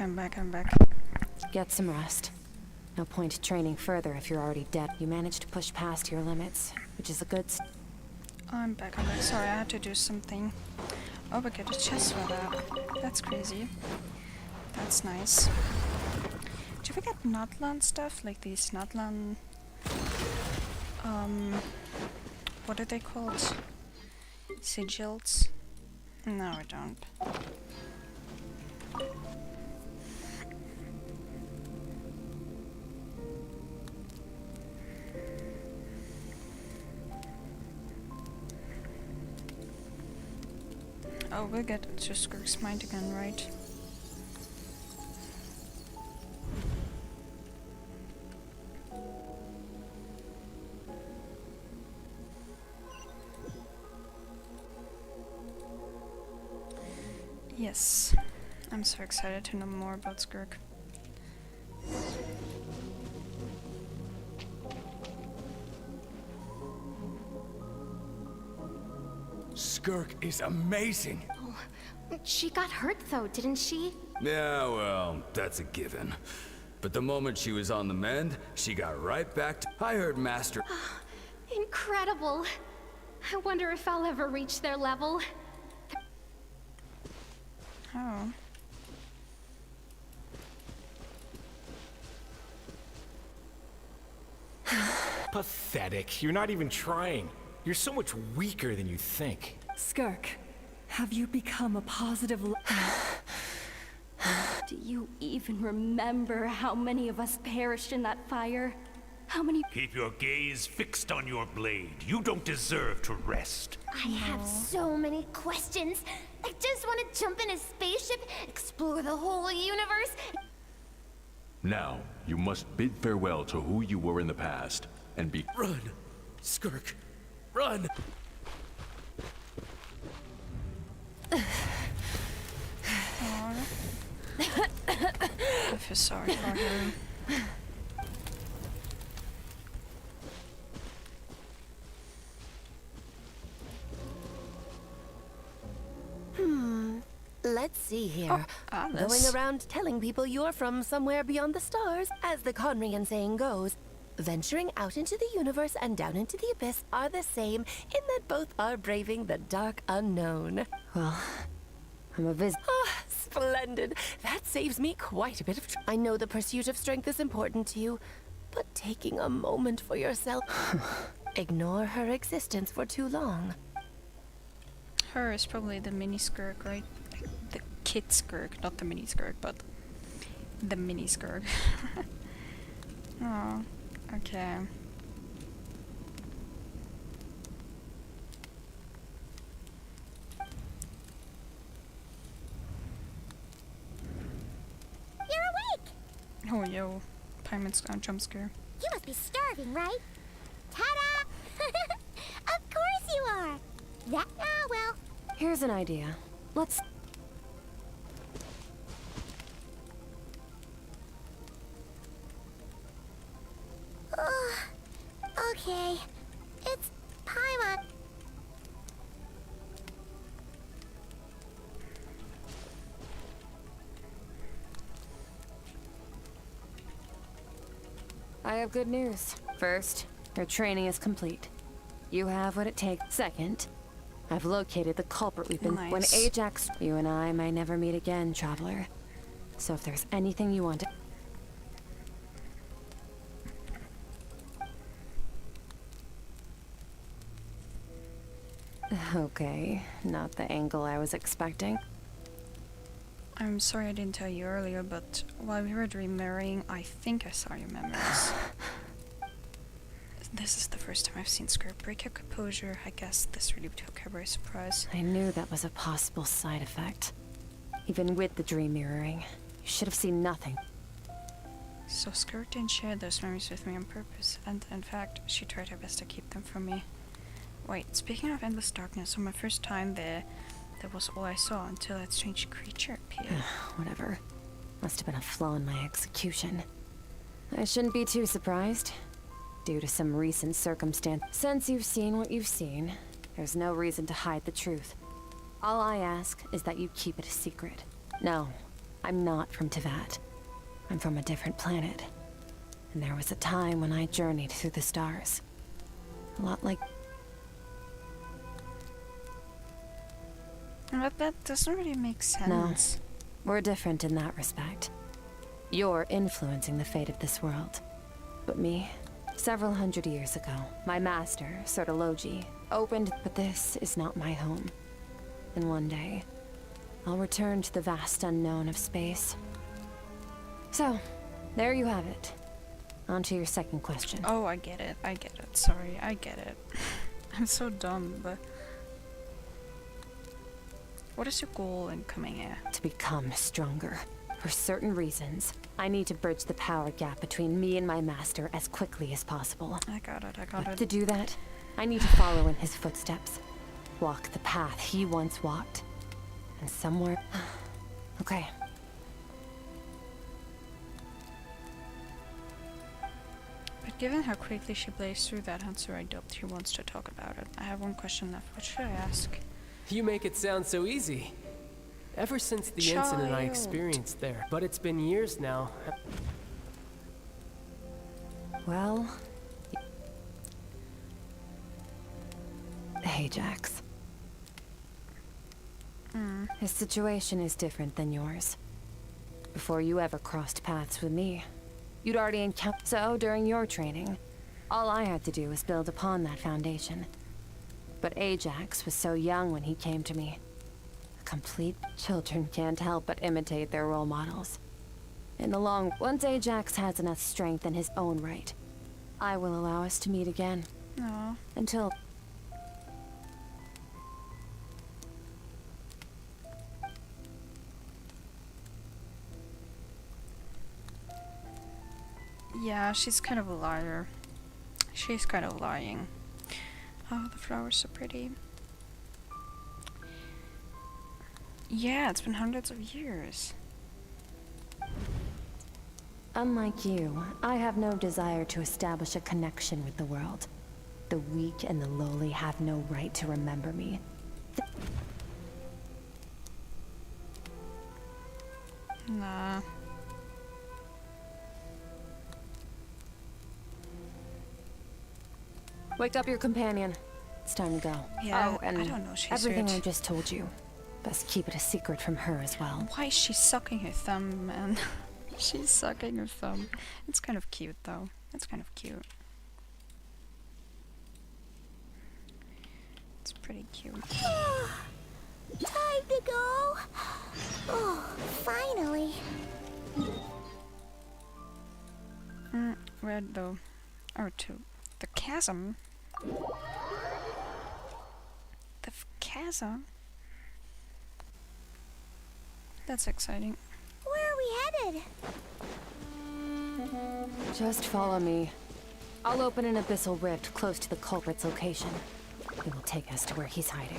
[SPEAKER 5] Get some rest. No point training further if you're already dead. You managed to push past your limits, which is a good
[SPEAKER 1] I'm back. Sorry, I had to do something. Oh, we get a chest for that. That's crazy. That's nice. Do we get Natlan stuff? Like these Natlan... what are they called? Sigils? No, we don't. Oh, we'll get to Skirk's mind again, right? Yes. I'm so excited to know more about Skirk.
[SPEAKER 12] Skirk is amazing.
[SPEAKER 11] Oh, she got hurt though, didn't she?
[SPEAKER 6] Yeah, well, that's a given. But the moment she was on the mend, she got right back to... I heard Master...
[SPEAKER 11] Incredible. I wonder if I'll ever reach their level.
[SPEAKER 1] Oh.
[SPEAKER 15] Pathetic. You're not even trying. You're so much weaker than you think.
[SPEAKER 9] Skirk, have you become a positive Do you even remember how many of us perished in that fire? How many—
[SPEAKER 16] Keep your gaze fixed on your blade. You don't deserve to rest.
[SPEAKER 2] I have so many questions. I just want to jump in a spaceship, explore the whole universe.
[SPEAKER 17] Now, you must bid farewell to who you were in the past, and be—
[SPEAKER 10] Run! Skirk! Run!
[SPEAKER 1] I feel sorry for her.
[SPEAKER 18] Let's see here. Going around telling people you're from somewhere beyond the stars, as the Conrian saying goes. Venturing out into the universe and down into the abyss are the same, in that both are braving the dark unknown.
[SPEAKER 5] Well, I'm a
[SPEAKER 18] Splendid. That saves me quite a bit of I know the pursuit of strength is important to you, but taking a moment for yourself... Ignore her existence for too long.
[SPEAKER 1] Her is probably the mini Skirk, right? The kid Skirk, not the mini Skirk, but the mini Skirk. Oh, okay.
[SPEAKER 2] You're awake!
[SPEAKER 1] Oh, yo. Paimon's jump scare.
[SPEAKER 2] You must be starving, right? Ta-da! Of course you are! Well...
[SPEAKER 5] Here's an idea. Let's...
[SPEAKER 2] Okay. It's Paimon.
[SPEAKER 5] I have good news. First, your training is complete. You have what it takes. Second, I've located the culprit we've been...
[SPEAKER 1] Nice.
[SPEAKER 5] When Ajax... You and I may never meet again, traveler. So if there's anything you want to... Okay, not the angle I was expecting.
[SPEAKER 1] I'm sorry I didn't tell you earlier, but while we were dream mirroring, I think I saw your memories. This is the first time I've seen Skirk break her composure. I guess this really took her by surprise.
[SPEAKER 5] I knew that was a possible side effect. Even with the dream mirroring, you should have seen nothing.
[SPEAKER 1] So Skirk didn't share those memories with me on purpose, and in fact, she tried her best to keep them from me. Wait, speaking of endless darkness, on my first time there, that was all I saw until that strange creature appeared.
[SPEAKER 5] Whatever. Must have been a flaw in my execution. I shouldn't be too surprised. Due to some recent circumstance. Since you've seen what you've seen, there's no reason to hide the truth. All I ask is that you keep it a secret. No, I'm not from Teyvat. I'm from a different planet. And there was a time when I journeyed through the stars. A lot like...
[SPEAKER 1] But that doesn't really make sense.
[SPEAKER 5] No, we're different in that respect. You're influencing the fate of this world. But me, several hundred years ago, my master, Sertologi, opened... But this is not my home. And one day, I'll return to the vast unknown of space. So, there you have it. On to your second question.
[SPEAKER 1] Oh, I get it. I get it. Sorry, I get it. I'm so dumb, but... What is your goal in coming here?
[SPEAKER 5] To become stronger. For certain reasons, I need to bridge the power gap between me and my master as quickly as possible.
[SPEAKER 1] I got it.
[SPEAKER 5] To do that, I need to follow in his footsteps. Walk the path he once walked. And somewhere... Okay.
[SPEAKER 1] But given how quickly she blazed through that answer, I doubt she wants to talk about it. I have one question left. What should I ask?
[SPEAKER 19] You make it sound so easy. Ever since the incident I experienced there. But it's been years now.
[SPEAKER 5] Well... Ajax. His situation is different than yours. Before you ever crossed paths with me, you'd already encountered... So, during your training, all I had to do was build upon that foundation. But Ajax was so young when he came to me. Complete children can't help but imitate their role models. In the long... Once Ajax has enough strength in his own right, I will allow us to meet again.
[SPEAKER 1] No.
[SPEAKER 5] Until...
[SPEAKER 1] Yeah, she's kind of a liar. She's kind of lying. Oh, the flower's so pretty. Yeah, it's been hundreds of years.
[SPEAKER 5] Unlike you, I have no desire to establish a connection with the world. The weak and the lowly have no right to remember me.
[SPEAKER 1] Nah.
[SPEAKER 5] Wake up your companion. It's time to go.
[SPEAKER 1] Yeah,
[SPEAKER 5] oh, and
[SPEAKER 1] I don't know. She's
[SPEAKER 5] everything
[SPEAKER 1] weird.
[SPEAKER 5] I just told you. Best keep it a secret from her as well.
[SPEAKER 1] Why is she sucking her thumb, man? She's sucking her thumb. It's kind of cute, though. It's kind of cute. It's pretty cute.
[SPEAKER 2] Time to go. Oh, finally.
[SPEAKER 1] Where though? Oh, to the chasm. The chasm. That's exciting.
[SPEAKER 2] Where are we headed?
[SPEAKER 5] Just follow me. I'll open an abyssal rift close to the culprit's location. It will take us to where he's hiding.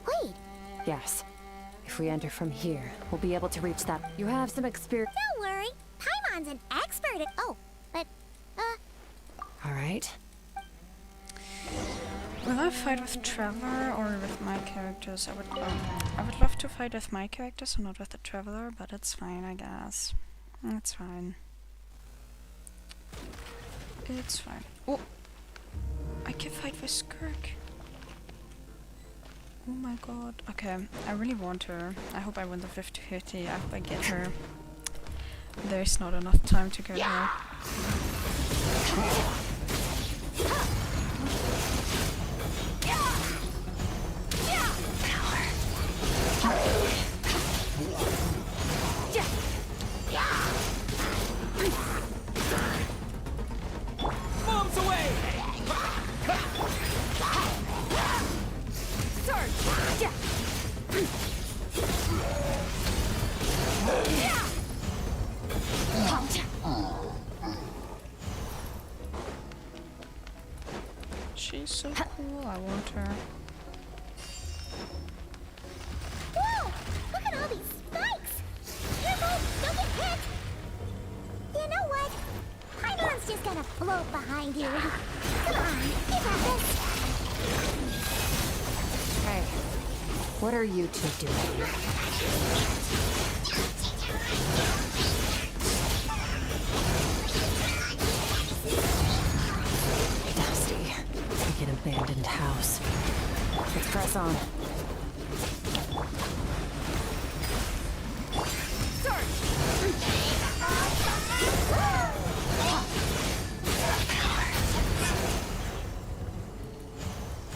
[SPEAKER 2] Wait.
[SPEAKER 5] Yes. If we enter from here, we'll be able to reach that. You have some experience.
[SPEAKER 2] Don't worry. Paimon's an expert at... Oh, but...
[SPEAKER 5] All right.
[SPEAKER 1] Will I fight with Traveler or with my characters? I would love to fight with my characters and not with the Traveler, but it's fine, I guess. It's fine. It's fine. Oh! I can fight with Skirk. Oh my god. Okay, I really want her. I hope I win the 50-50. I hope I get her. There's not enough time to get her.
[SPEAKER 19] Bombs away!
[SPEAKER 1] She's so cool, I want her.
[SPEAKER 2] Whoa! Look at all these spikes! Careful! Don't get
[SPEAKER 5] What are you two doing here? Dusty, like an abandoned house. Let's press on.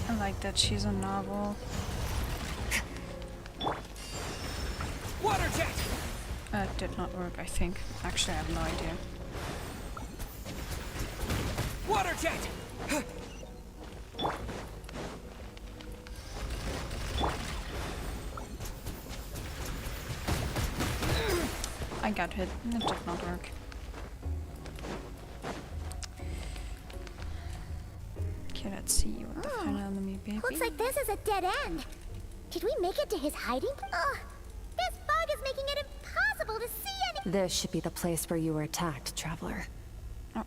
[SPEAKER 1] I like that she's a novel.
[SPEAKER 8] Water jet!
[SPEAKER 1] Did not work, I think. Actually, I have no idea.
[SPEAKER 8] Water jet!
[SPEAKER 1] I got hit. It did not work. Okay, let's see what the final enemy baby.
[SPEAKER 2] Looks like this is a dead end. Did we make it to his hiding? Ugh, this fog is making it impossible to see any—
[SPEAKER 5] This should be the place where you were attacked, Traveler.
[SPEAKER 1] Oh.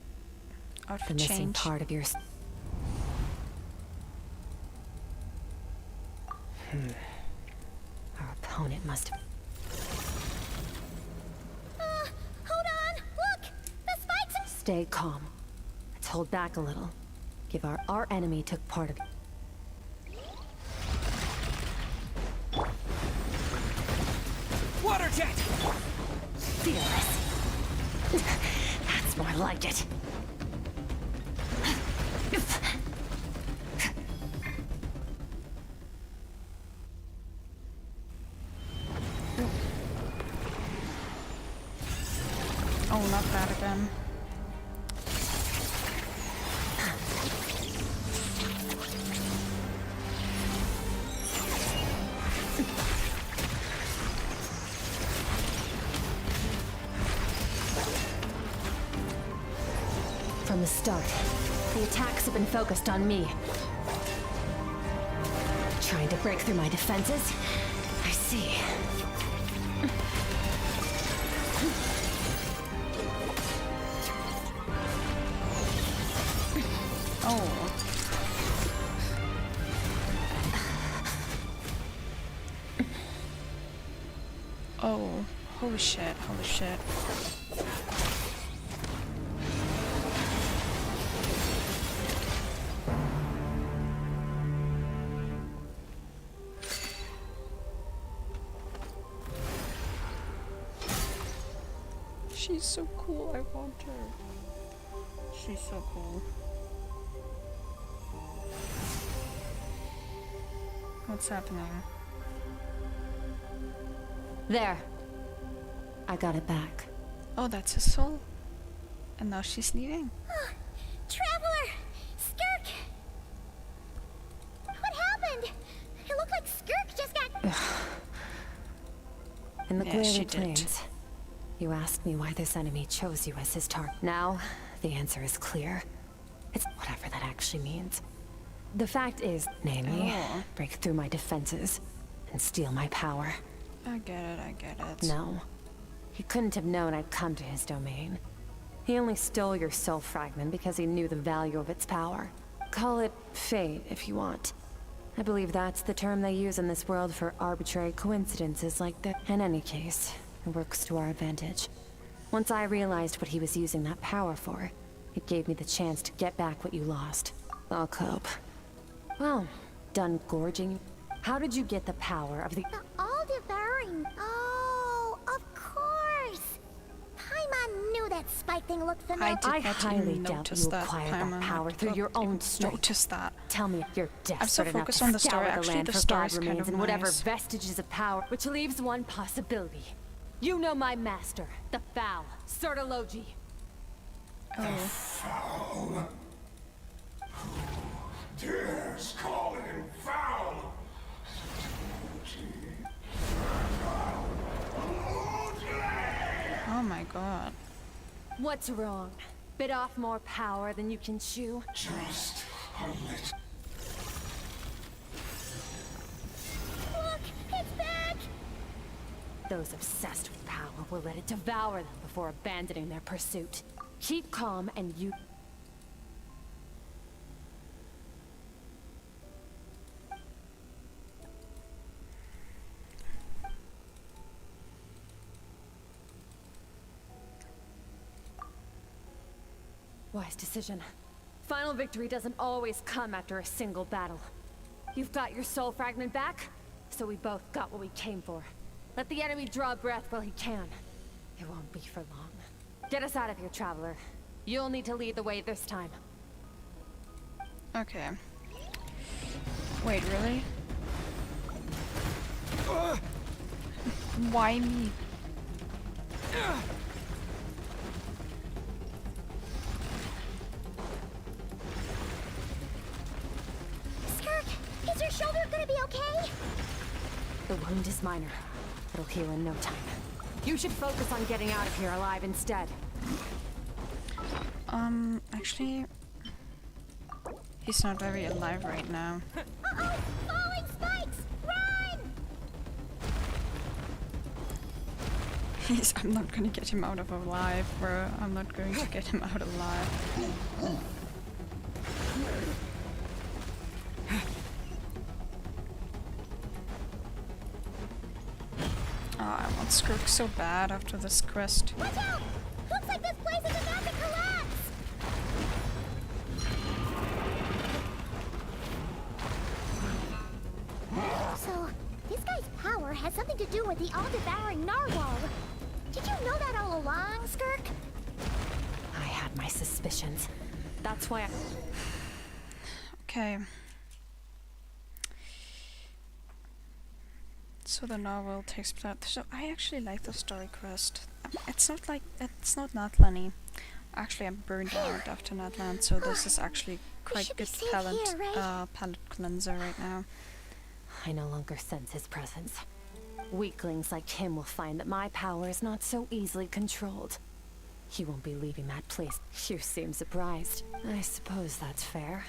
[SPEAKER 1] Out
[SPEAKER 5] The
[SPEAKER 1] of
[SPEAKER 5] missing
[SPEAKER 1] change.
[SPEAKER 5] part of your... Our opponent must have...
[SPEAKER 2] hold on! Look! The spikes are—
[SPEAKER 5] Stay calm. Let's hold back a little. Give our enemy took part of...
[SPEAKER 8] Water jet!
[SPEAKER 5] Fearless. That's more like it.
[SPEAKER 1] Oh, not that again.
[SPEAKER 5] From the start, the attacks have been focused on me. Trying to break through my defenses? I see.
[SPEAKER 1] Oh. Oh. Holy shit, holy shit. She's so cool, I want her. She's so cool. What's happening?
[SPEAKER 5] There. I got it back.
[SPEAKER 1] Oh, that's his soul. And now she's leaving.
[SPEAKER 2] Traveler! Skirk! What happened? It looked like Skirk just got—
[SPEAKER 5] In the
[SPEAKER 1] Yeah, she
[SPEAKER 5] Glaring
[SPEAKER 1] did.
[SPEAKER 5] Plains, you asked me why this enemy chose you as his target. Now, the answer is clear. It's whatever that actually means. The fact is, namely,
[SPEAKER 1] Oh.
[SPEAKER 5] break through my defenses and steal my power.
[SPEAKER 1] I get it, I get it.
[SPEAKER 5] No. He couldn't have known I'd come to his domain. He only stole your soul fragment because he knew the value of its power. Call it fate, if you want. I believe that's the term they use in this world for arbitrary coincidences like that. In any case, it works to our advantage. Once I realized what he was using that power for, it gave me the chance to get back what you lost. I'll cope. Well, done gorging. How did you get the power of the...
[SPEAKER 2] The all-devouring— Oh, of course! Paimon knew that spike thing looked familiar.
[SPEAKER 5] I highly doubt
[SPEAKER 1] notice
[SPEAKER 5] you
[SPEAKER 1] that
[SPEAKER 5] acquired
[SPEAKER 1] Paimon
[SPEAKER 5] that power
[SPEAKER 1] had
[SPEAKER 5] through your own strength.
[SPEAKER 1] Notice that.
[SPEAKER 5] Tell me if you're
[SPEAKER 1] I'm so
[SPEAKER 5] desperate enough
[SPEAKER 1] focused
[SPEAKER 5] to
[SPEAKER 1] on the
[SPEAKER 5] scour
[SPEAKER 1] story.
[SPEAKER 5] the
[SPEAKER 1] Actually,
[SPEAKER 5] land
[SPEAKER 1] the
[SPEAKER 5] for
[SPEAKER 1] story
[SPEAKER 5] god
[SPEAKER 1] is kind
[SPEAKER 5] remains
[SPEAKER 1] of
[SPEAKER 5] and whatever
[SPEAKER 1] nice.
[SPEAKER 5] vestiges of power, which leaves one possibility. You know my master, the Foul, Sertologi.
[SPEAKER 14] Foul? Who dares call him foul?
[SPEAKER 1] Oh my god.
[SPEAKER 5] What's wrong? Bit off more power than you can chew?
[SPEAKER 14] Just a little.
[SPEAKER 2] Look! It's back!
[SPEAKER 5] Those obsessed with power will let it devour them before abandoning their pursuit. Keep calm and you... wise decision. Final victory doesn't always come after a single battle. You've got your soul fragment back, so we both got what we came for. Let the enemy draw breath while he can. It won't be for long. Get us out of here, Traveler. You'll need to lead the way this time.
[SPEAKER 1] Okay. Wait, really? Why me?
[SPEAKER 2] Skirk, is your shoulder gonna be okay?
[SPEAKER 5] The wound is minor. It'll heal in no time. You should focus on getting out of here alive instead.
[SPEAKER 1] Actually, he's not very alive right now.
[SPEAKER 2] Uh-oh! Falling spikes! Run!
[SPEAKER 1] I'm not gonna get him out of alive, bro. I'm not going to get him out alive. Oh, I want skirk so bad after this quest.
[SPEAKER 2] Watch out! Looks like this place is about to collapse! So, this guy's power has something to do with the all-devouring narwhal. Did you know that all along, Skirk?
[SPEAKER 5] I had my suspicions. That's why I...
[SPEAKER 1] Okay. So the novel takes place. So I actually like the story quest. It's not Natlan-y. Actually, I'm burned out after Natlan, so this is actually quite good palate cleanser right now.
[SPEAKER 5] I no longer sense his presence. Weaklings like him will find that my power is not so easily controlled. He won't be leaving that place. You seem surprised. I suppose that's fair.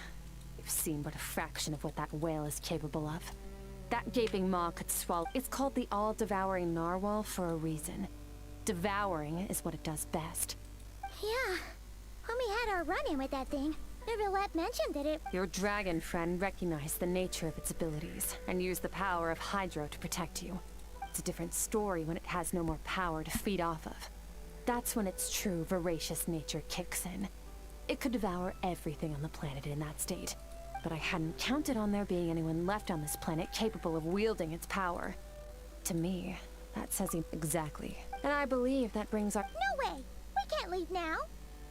[SPEAKER 5] You've seen but a fraction of what that whale is capable of. That gaping maw could swallow. It's called the all-devouring narwhal for a reason. Devouring is what it does best.
[SPEAKER 2] Yeah. When we had our run-in with that thing, Rivulet mentioned that it...
[SPEAKER 5] Your dragon friend recognized the nature of its abilities and used the power of Hydro to protect you. It's a different story when it has no more power to feed off of. That's when its true voracious nature kicks in. It could devour everything on the planet in that state. But I hadn't counted on there being anyone left on this planet capable of wielding its power. To me, that says exactly. And I believe that brings our...
[SPEAKER 2] No way! We can't leave now!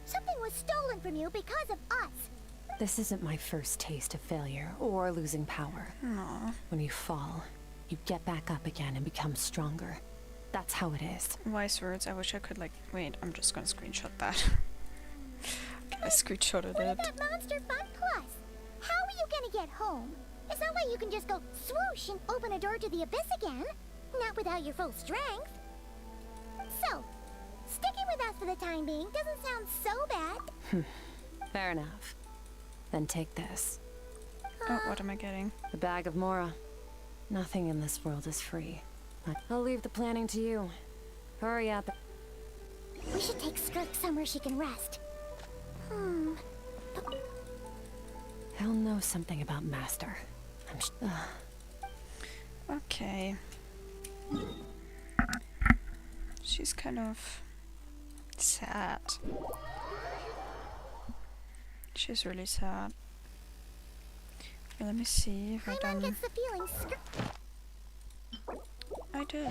[SPEAKER 2] Something was stolen from you because of us!
[SPEAKER 5] This isn't my first taste of failure or losing power.
[SPEAKER 1] Aww.
[SPEAKER 5] When you fall, you get back up again and become stronger. That's how it is.
[SPEAKER 1] Wise words. I wish I could, like... Wait, I'm just gonna screenshot that. Okay, I screenshotted it.
[SPEAKER 2] What about Monster Fun Plus? How are you gonna get home? It's not like you can just go swoosh and open a door to the abyss again. Not without your full strength. So, sticking with us for the time being doesn't sound so bad.
[SPEAKER 5] Fair enough. Then take this.
[SPEAKER 1] Oh, what am I getting?
[SPEAKER 5] The bag of Mora. Nothing in this world is free. I'll leave the planning to you. Hurry up.
[SPEAKER 2] We should take Skirk somewhere she can rest.
[SPEAKER 5] He'll know something about Master.
[SPEAKER 1] Okay. She's kind of sad. She's really sad. Okay, let me see if I done.
[SPEAKER 2] Gets the feeling
[SPEAKER 1] I did.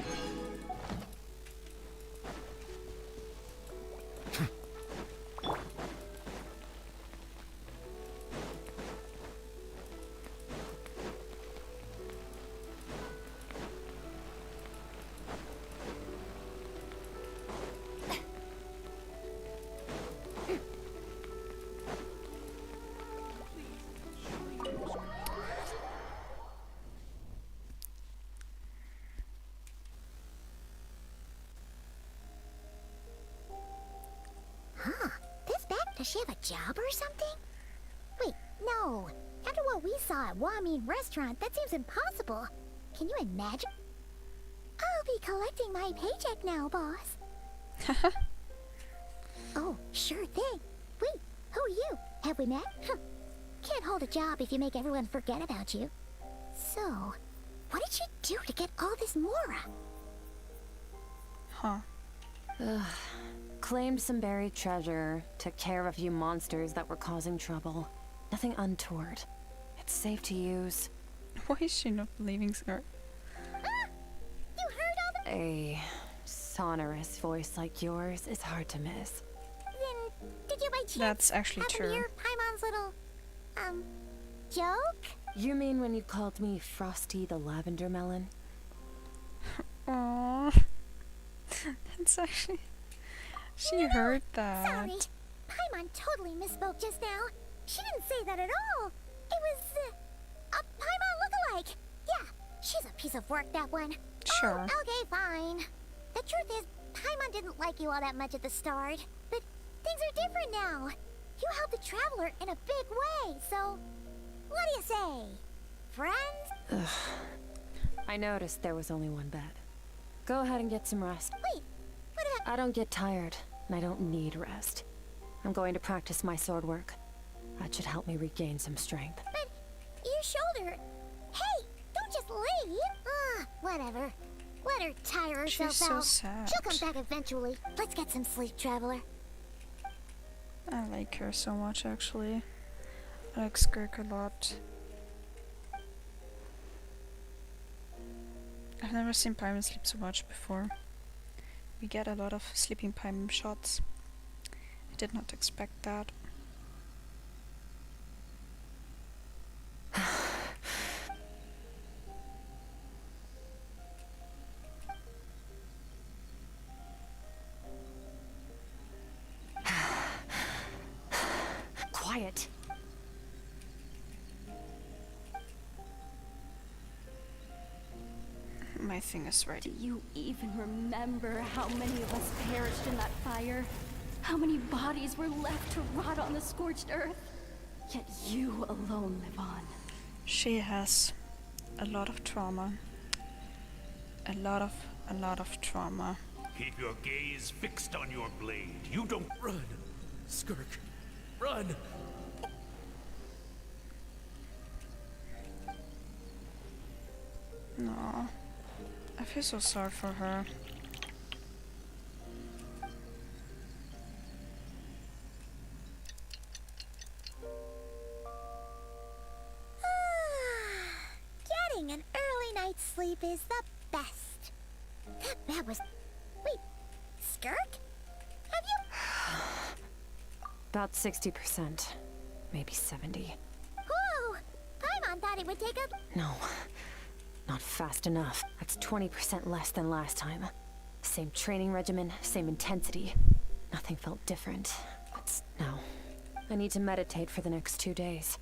[SPEAKER 2] Does she have a job or something? Wait, no. After what we saw at Wamin Restaurant, that seems impossible. Can you imagine? I'll be collecting my paycheck now, boss. Oh, sure thing. Wait, who are you? Have we met? Can't hold a job if you make everyone forget about you. So, what did she do to get all this Mora?
[SPEAKER 1] Huh.
[SPEAKER 5] claimed some buried treasure, took care of a few monsters that were causing trouble. Nothing untoward. It's safe to use.
[SPEAKER 1] Why is she not believing her?
[SPEAKER 2] You heard all the...
[SPEAKER 5] A sonorous voice like yours is hard to miss.
[SPEAKER 2] Then, did you by chance
[SPEAKER 1] That's actually
[SPEAKER 2] happen
[SPEAKER 1] true.
[SPEAKER 2] to hear Paimon's little, joke?
[SPEAKER 5] You mean when you called me Frosty the Lavender Melon?
[SPEAKER 1] Aww. That's actually... She heard that.
[SPEAKER 2] Sorry. Paimon totally misspoke just now. She didn't say that at all. It was, a Paimon lookalike. Yeah, she's a piece of work, that one.
[SPEAKER 1] Sure.
[SPEAKER 2] Oh, okay, fine. The truth is, Paimon didn't like you all that much at the start. But things are different now. You helped the Traveler in a big way, so... What do you say? Friends?
[SPEAKER 5] Ugh. I noticed there was only one bed. Go ahead and get some rest.
[SPEAKER 2] Wait, what about...
[SPEAKER 5] I don't get tired, and I don't need rest. I'm going to practice my sword work. That should help me regain some strength.
[SPEAKER 2] But your shoulder... Hey, don't just leave! Whatever. Let her tire herself
[SPEAKER 1] She's so
[SPEAKER 2] out.
[SPEAKER 1] sad.
[SPEAKER 2] She'll come back eventually. Let's get some sleep, Traveler.
[SPEAKER 1] I like her so much, actually. I like Skirk a lot. I've never seen Paimon sleep so much before. We get a lot of sleeping Paimon shots. I did not expect that.
[SPEAKER 5] Quiet.
[SPEAKER 1] My thing is right.
[SPEAKER 9] Do you even remember how many of us perished in that fire? How many bodies were left to rot on the scorched earth? Yet you alone live on.
[SPEAKER 1] She has a lot of trauma. A lot of trauma.
[SPEAKER 16] Keep your gaze fixed on your blade. You don't
[SPEAKER 10] run. Skirk, run.
[SPEAKER 1] No. I feel so sorry for her.
[SPEAKER 2] Getting an early night's sleep is the best. That was... Wait, Skirk? Have you...
[SPEAKER 5] About 60%. Maybe 70.
[SPEAKER 2] Whoa! Paimon thought it would take a...
[SPEAKER 5] No. Not fast enough. That's 20% less than last time. Same training regimen, same intensity. Nothing felt different. But no. I need to meditate for the next 2 days.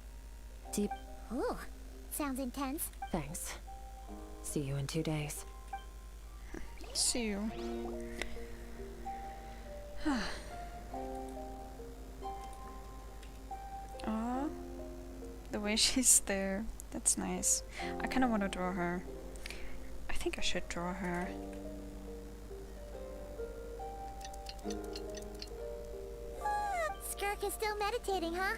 [SPEAKER 5] Deep...
[SPEAKER 2] Ooh, sounds intense.
[SPEAKER 5] Thanks. See you in 2 days.
[SPEAKER 1] See you. Aw, the way she's there, that's nice. I kind of want to draw her. I think I should draw her.
[SPEAKER 2] Skirk is still meditating, huh?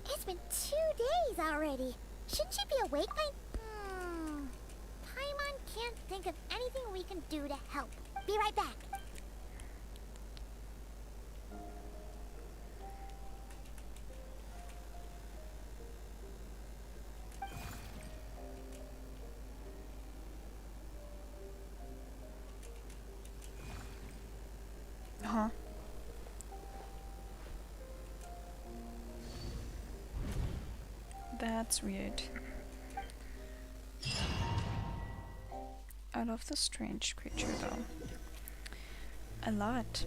[SPEAKER 2] It's been 2 days already. Shouldn't she be awake by... Paimon can't think of anything we can do to help. Be right back.
[SPEAKER 1] Huh? That's weird. I love the strange creature though. A lot.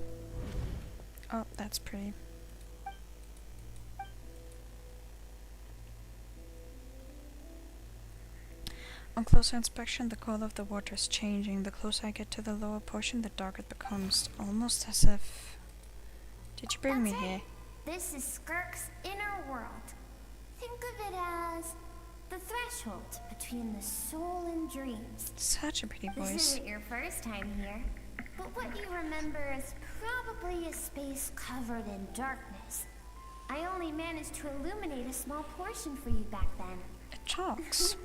[SPEAKER 1] Oh, that's pretty. On closer inspection, the color of the water is changing. The closer I get to the lower portion, the darker it becomes. Almost as if... Did you bring me here?
[SPEAKER 11] This is Skirk's inner world. Think of it as the threshold between the soul and dreams.
[SPEAKER 1] Such a pretty voice.
[SPEAKER 11] This isn't your first time here, but what you remember is probably a space covered in darkness. I only managed to illuminate a small portion for you back then.
[SPEAKER 1] It talks.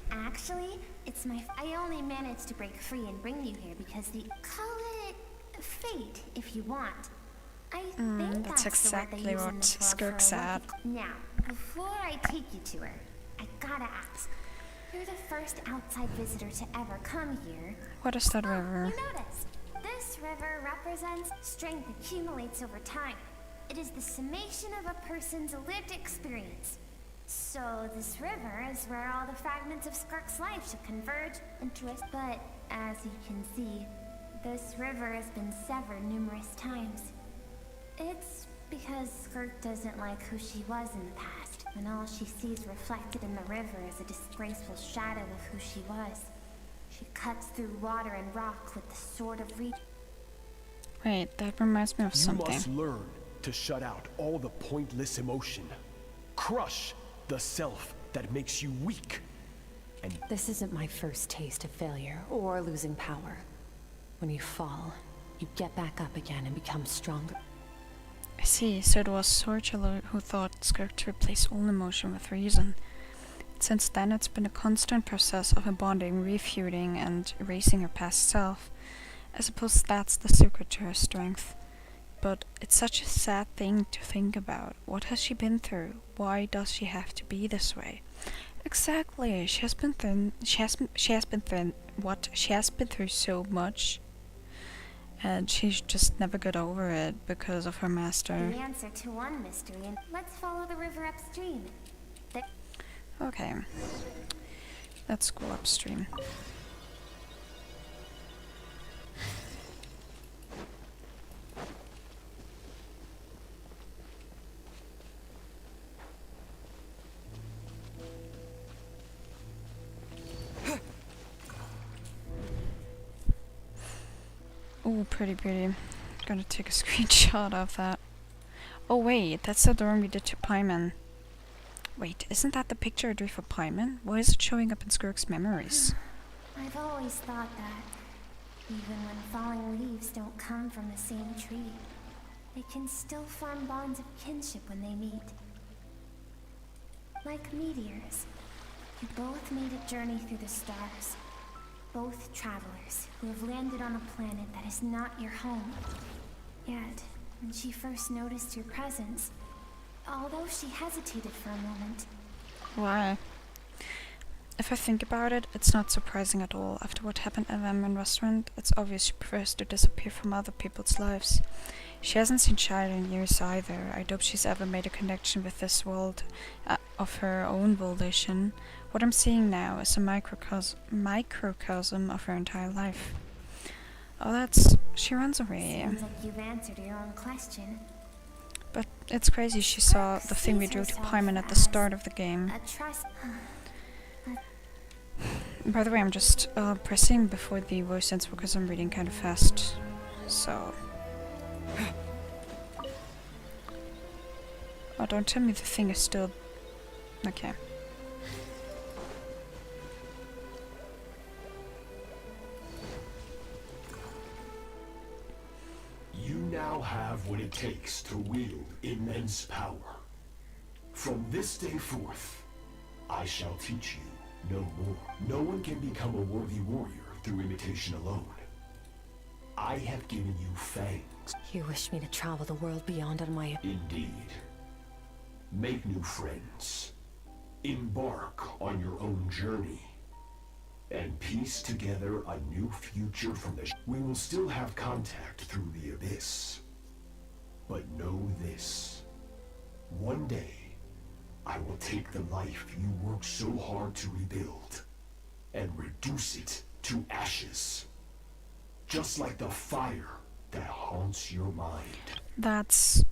[SPEAKER 11] Actually, it's I only managed to break free and bring you here because call it fate if you want. I think
[SPEAKER 1] that's
[SPEAKER 11] that's the word they
[SPEAKER 1] exactly
[SPEAKER 11] use in
[SPEAKER 1] what
[SPEAKER 11] this world
[SPEAKER 1] Skirk
[SPEAKER 11] for a
[SPEAKER 1] said.
[SPEAKER 11] Now, before I take you to her, I gotta ask. You're the first outside visitor to ever come here.
[SPEAKER 1] What is that river?
[SPEAKER 11] You noticed. This river represents strength accumulates over time. It is the summation of a person's lived experience. So this river is where all the fragments of Skirk's life should converge into a... But as you can see, this river has been severed numerous times. It's because Skirk doesn't like who she was in the past, and all she sees reflected in the river is a disgraceful shadow of who she was. She cuts through water and rock with the sword of reach.
[SPEAKER 1] Wait, that reminds me of something.
[SPEAKER 14] You must learn to shut out all the pointless emotion. Crush the self that makes you weak. And
[SPEAKER 5] this isn't my first taste of failure or losing power. When you fall, you get back up again and become stronger.
[SPEAKER 1] I see, so it was Sorchelo who thought Skirk to replace all emotion with reason. Since then it's been a constant process of bonding, refuting, and erasing her past self. I suppose that's the secret to her strength. But it's such a sad thing to think about. What has she been through? Why does she have to be this way? Exactly, she has been through so much. And she just never got over it because of her master.
[SPEAKER 11] The answer to one mystery, and let's follow the river upstream.
[SPEAKER 1] Okay. Let's go upstream. Oh, pretty pretty. Gonna take a screenshot of that. Oh wait, that's the drawing we did to Paimon. Wait, isn't that the picture I drew for Paimon? Why is it showing up in Skirk's memories?
[SPEAKER 11] I've always thought that, even when falling leaves don't come from the same tree, they can still form bonds of kinship when they meet. Like meteors, you both made a journey through the stars. Both travelers who have landed on a planet that is not your home. Yet, when she first noticed your presence, although she hesitated for a moment.
[SPEAKER 1] Why? If I think about it, it's not surprising at all. After what happened at the ramen restaurant, it's obvious she prefers to disappear from other people's lives. She hasn't seen Child in years either. I doubt she's ever made a connection with this world of her own volition. What I'm seeing now is a microcosm of her entire life. Oh, that's... she runs away.
[SPEAKER 11] Seems like you've answered your own question.
[SPEAKER 1] But it's crazy she saw the thing we drew to Paimon at the start of the game. By the way, I'm just pressing before the voice ends because I'm reading kind of fast. So... oh, don't tell me the thing is still... okay.
[SPEAKER 14] you now have what it takes to wield immense power. From this day forth, I shall teach you no more. No one can become a worthy warrior through imitation alone. I have given you fangs.
[SPEAKER 5] You wish me to travel the world beyond on my...
[SPEAKER 14] Indeed. Make new friends. Embark on your own journey. And piece together a new future from the... We will still have contact through the abyss. But know this. One day, I will take the life you worked so hard to rebuild and reduce it to ashes. Just like the fire that haunts your mind.
[SPEAKER 1] That's